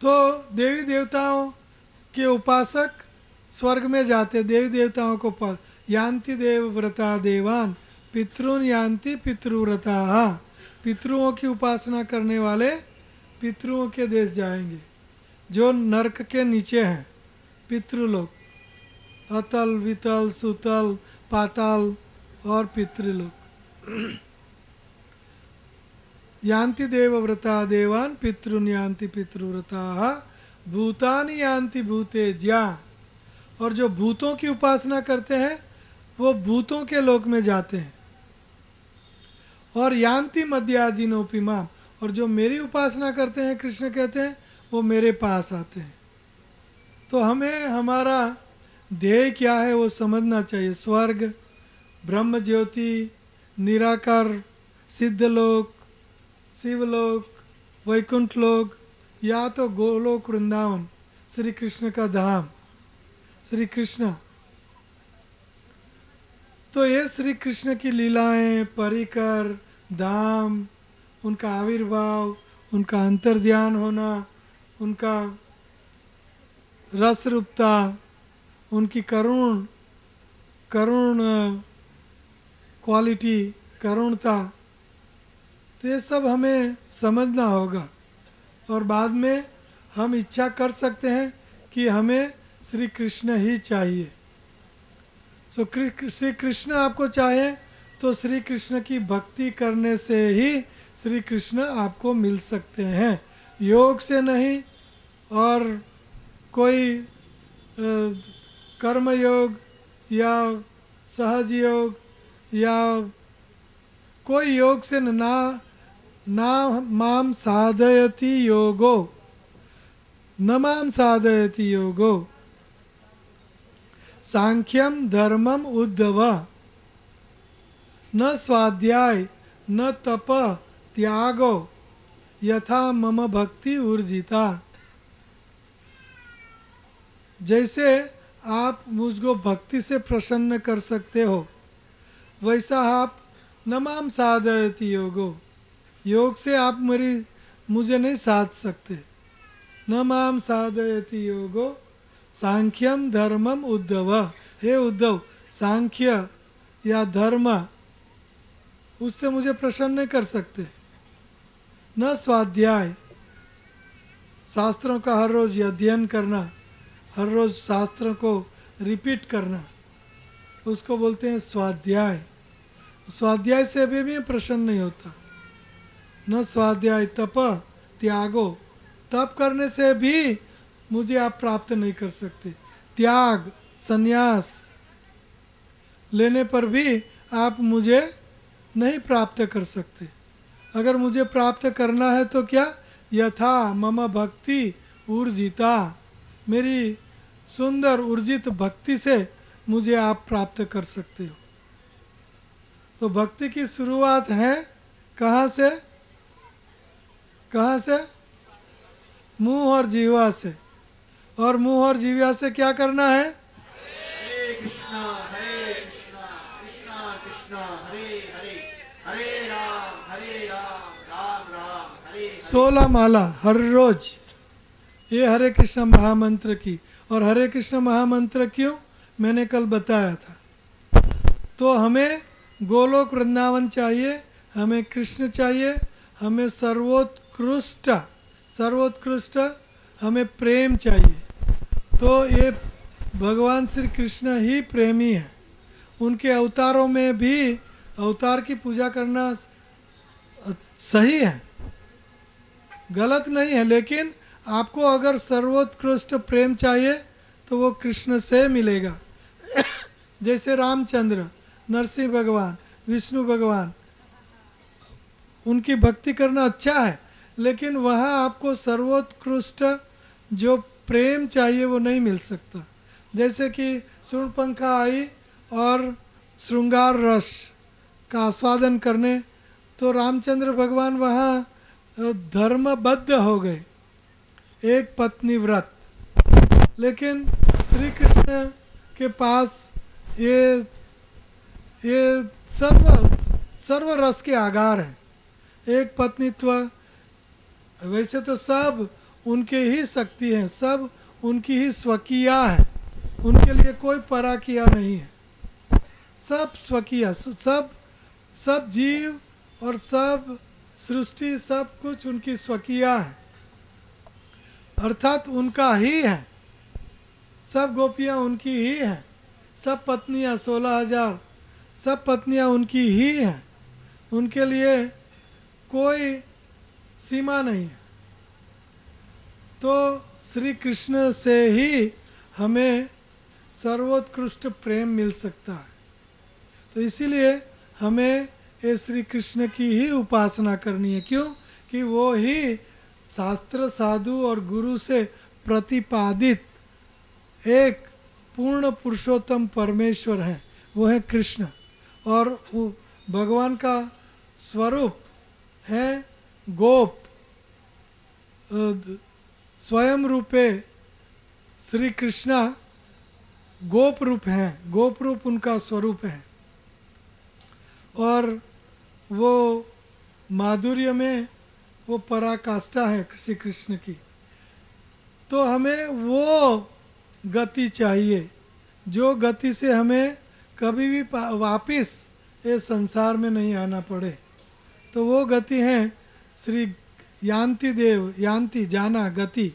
तो देवी देवताओं के उपासक स्वर्ग में जाते, देवी देवताओं को यान्ति देवव्रता देवान पितॄन यान्ति पितृव्रता। पितृओं की उपासना करने वाले पितृओं के देश जाएंगे, जो नरक के नीचे हैं। पितृलोक, अतल वितल सुतल पाताल और पितृलोक। यान्ति देवव्रता देवान पितॄन यान्ति पितृव्रता भूतानि यान्ति भूतेज्या। और जो भूतों की उपासना करते हैं वो भूतों के लोक में जाते हैं। और यान्ति मद्याजिनोपि माम, और जो मेरी उपासना करते हैं, कृष्ण कहते हैं, वो मेरे पास आते हैं। तो हमें हमारा ध्येय क्या है वो समझना चाहिए। स्वर्ग, ब्रह्म ज्योति, निराकार सिद्धलोक, शिवलोक, वैकुंठ लोक, या तो गोलोक वृंदावन, श्री कृष्ण का धाम, श्री कृष्ण। तो ये श्री कृष्ण की लीलाएं, परिकर, धाम, उनका आविर्भाव, उनका अंतर्ध्यान होना, उनका रस रूपता, उनकी करुण क्वालिटी, करुणता, तो ये सब हमें समझना होगा। और बाद में हम इच्छा कर सकते हैं कि हमें श्री कृष्ण ही चाहिए। सो श्री कृष्ण आपको चाहे तो श्री कृष्ण की भक्ति करने से ही श्री कृष्ण आपको मिल सकते हैं, योग से नहीं। और कोई कर्म योग या सहज योग या कोई योग से ना माम साधयति योगो, न माम साधयति योगो सांख्यम धर्मम उद्धव न स्वाध्याय न तप त्यागो यथा मम भक्ति ऊर्जिता। जैसे आप मुझको भक्ति से प्रसन्न कर सकते हो, वैसा आप न माम साधयति योगो, योग से आप मुझे नहीं साध सकते। न माम साधयति योगो सांख्यम धर्मम उद्धव, हे उद्धव, सांख्य या धर्म उससे मुझे प्रसन्न नहीं कर सकते। न स्वाध्याय, शास्त्रों का हर रोज अध्ययन करना, हर रोज शास्त्रों को रिपीट करना, उसको बोलते हैं स्वाध्याय। स्वाध्याय से भी मैं प्रसन्न नहीं होता। न स्वाध्याय तप त्यागो, तप करने से भी मुझे आप प्राप्त नहीं कर सकते। त्याग, संन्यास लेने पर भी आप मुझे नहीं प्राप्त कर सकते। अगर मुझे प्राप्त करना है तो क्या? यथा मम भक्ति ऊर्जिता, मेरी सुंदर ऊर्जित भक्ति से मुझे आप प्राप्त कर सकते हो। तो भक्ति की शुरुआत है कहाँ से? कहाँ से? मुंह और जीवा से। और मुंह और जीवा से क्या करना है? हरे कृष्णा कृष्णा कृष्णा हरे हरे, हरे राम राम राम हरे हरे। 16 माला हर रोज, ये हरे कृष्ण महामंत्र की। और हरे कृष्ण महामंत्र क्यों, मैंने कल बताया था। तो हमें गोलोक वृंदावन चाहिए, हमें कृष्ण चाहिए, हमें सर्वोत्कृष्ट सर्वोत्कृष्ट हमें प्रेम चाहिए। तो ये भगवान श्री कृष्ण ही प्रेमी है। उनके अवतारों में भी अवतार की पूजा करना सही है, गलत नहीं है, लेकिन आपको अगर सर्वोत्कृष्ट प्रेम चाहिए तो वो कृष्ण से मिलेगा। जैसे रामचंद्र, नरसिंह भगवान, विष्णु भगवान, उनकी भक्ति करना अच्छा है, लेकिन वहाँ आपको सर्वोत्कृष्ट जो प्रेम चाहिए वो नहीं मिल सकता। जैसे कि शूर्पणखा आई और श्रृंगार रस का आस्वादन करने, तो रामचंद्र भगवान वहाँ धर्मबद्ध हो गए, एक पत्नी व्रत। लेकिन श्री कृष्ण के पास ये सर्व रस के आगार है, एक पत्नीत्व। वैसे तो सब उनके ही शक्ति है, सब उनकी ही स्वकीया है, उनके लिए कोई पराकिया नहीं है, सब स्वकीय, सब जीव और सब सृष्टि, सब कुछ उनकी स्वकीया है, अर्थात उनका ही है। सब गोपियाँ उनकी ही हैं, सब पत्नियाँ 16,000 सब पत्नियाँ उनकी ही हैं, उनके लिए कोई सीमा नहीं है। तो श्री कृष्ण से ही हमें सर्वोत्कृष्ट प्रेम मिल सकता है। तो इसीलिए हमें ये श्री कृष्ण की ही उपासना करनी है। क्यों? कि वो ही शास्त्र, साधु और गुरु से प्रतिपादित एक पूर्ण पुरुषोत्तम परमेश्वर हैं, वो है कृष्ण। और भगवान का स्वरूप है गोप, स्वयं रूपे श्री कृष्णा गोप रूप हैं, गोप रूप उनका स्वरूप है। और वो माधुर्य में वो पराकाष्ठा है श्री कृष्ण की। तो हमें वो गति चाहिए जो गति से हमें कभी भी वापिस ये संसार में नहीं आना पड़े। तो वो गति है श्री यान्ति देव, यान्ति जाना गति,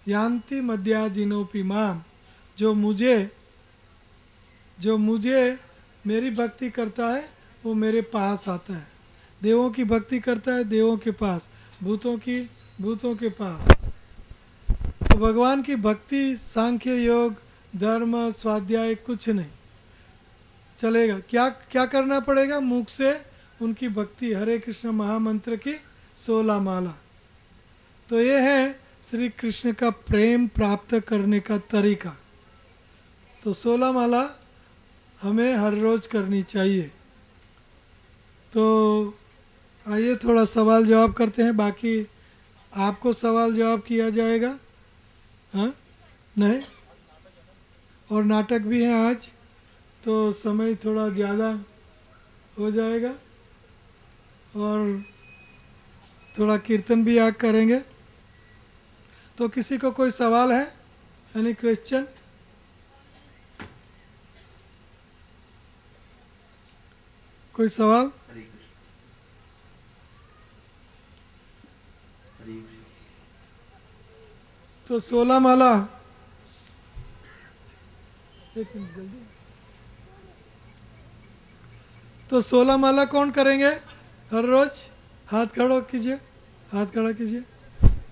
यान्ति मध्याजिनोपि माम, जो मुझे मेरी भक्ति करता है वो मेरे पास आता है, देवों की भक्ति करता है देवों के पास, भूतों के पास। तो भगवान की भक्ति, सांख्य योग, धर्म, स्वाध्याय कुछ नहीं चलेगा। क्या करना पड़ेगा? मुख से उनकी भक्ति, हरे कृष्ण महामंत्र की 16 माला। तो ये है श्री कृष्ण का प्रेम प्राप्त करने का तरीका। तो 16 माला हमें हर रोज करनी चाहिए। तो आइए थोड़ा सवाल जवाब करते हैं, बाकी आपको सवाल जवाब किया जाएगा। हाँ नहीं, और नाटक भी है आज, तो समय थोड़ा ज़्यादा हो जाएगा, और थोड़ा कीर्तन भी आज करेंगे। तो किसी को कोई सवाल है? Any question? कोई सवाल? तो 16 माला, एक मिनट जल्दी। तो 16 माला कौन करेंगे हर रोज? हाथ खड़ा कीजिए, हाथ खड़ा कीजिए।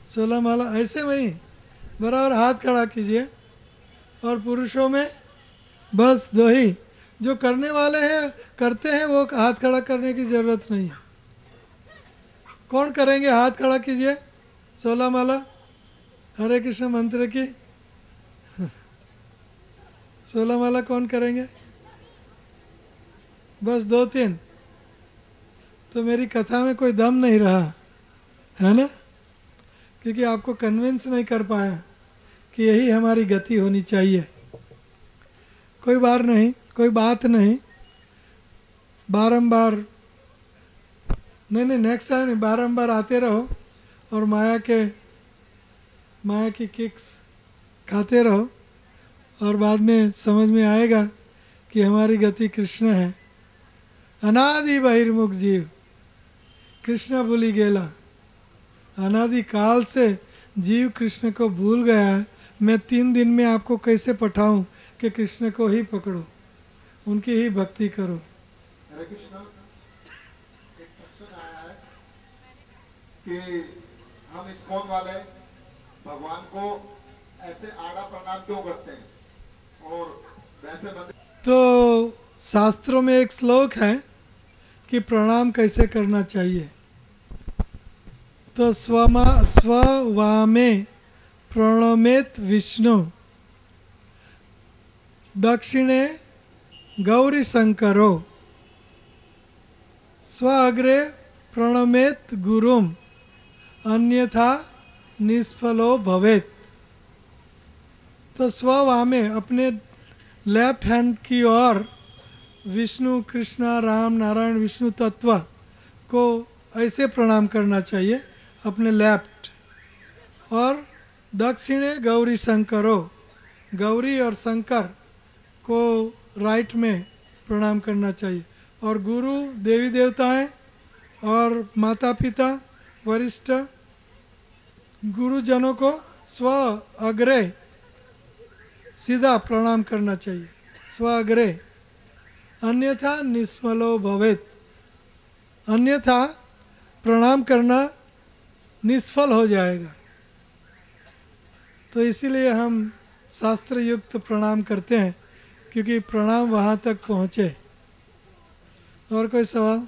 16 माला ऐसे वहीं बराबर हाथ खड़ा कीजिए। और पुरुषों में बस 2 ही, जो करने वाले हैं करते हैं, वो हाथ खड़ा करने की ज़रूरत नहीं है। कौन करेंगे? हाथ खड़ा कीजिए। 16 माला हरे कृष्ण मंत्र की 16 माला कौन करेंगे? बस 2-3। तो मेरी कथा में कोई दम नहीं रहा है ना? क्योंकि आपको कन्विंस नहीं कर पाया कि यही हमारी गति होनी चाहिए। कोई बात नहीं, बारंबार नहीं, नेक्स्ट टाइम नहीं, बारंबार आते रहो और माया की किक्स खाते रहो और बाद में समझ में आएगा कि हमारी गति कृष्ण है। अनादि बहिर्मुख जीव कृष्ण भूली गेला। अनादि काल से जीव कृष्ण को भूल गया है। मैं 3 दिन में आपको कैसे पठाऊं कि कृष्ण को ही पकड़ो, उनकी ही भक्ति करो। हरे कृष्ण। एक क्वेश्चन आया है कि हम इस्कॉन वाले भगवान को ऐसे आड़ा प्रणाम क्यों करते हैं और वैसे मंदिर। तो शास्त्रों में एक श्लोक है कि प्रणाम कैसे करना चाहिए। तो स्ववामे प्रणमेत विष्णु, दक्षिणे गौरी शंकरो, स्वाग्रे प्रणमेत गुरुम, अन्यथा निष्फलो भवेत। तो स्ववामे अपने लेफ्ट हैंड की ओर विष्णु, कृष्णा, राम, नारायण, विष्णु तत्व को ऐसे प्रणाम करना चाहिए अपने लेफ्ट, और दक्षिणे गौरी शंकरो, गौरी और शंकर को राइट में प्रणाम करना चाहिए, और गुरु, देवी देवताएं और माता पिता वरिष्ठ गुरुजनों को स्व अग्रे सीधा प्रणाम करना चाहिए, स्व अग्रे, अन्यथा निष्फलो भवेत। अन्यथा प्रणाम करना निष्फल हो जाएगा। तो इसीलिए हम शास्त्र युक्त प्रणाम करते हैं, क्योंकि प्रणाम वहाँ तक पहुँचे। और कोई सवाल?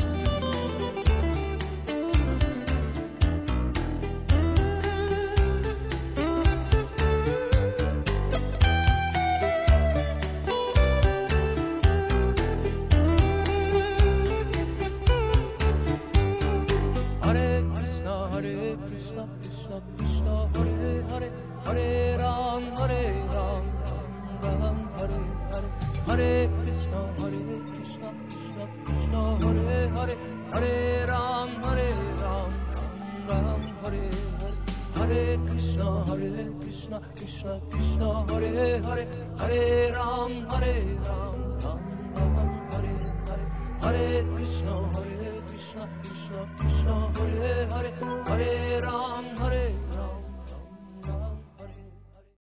Krishna Krishna Hare Hare Hare Ram Ram Hare Hare Hare Krishna Krishna Krishna Hare Hare Hare Ram Hare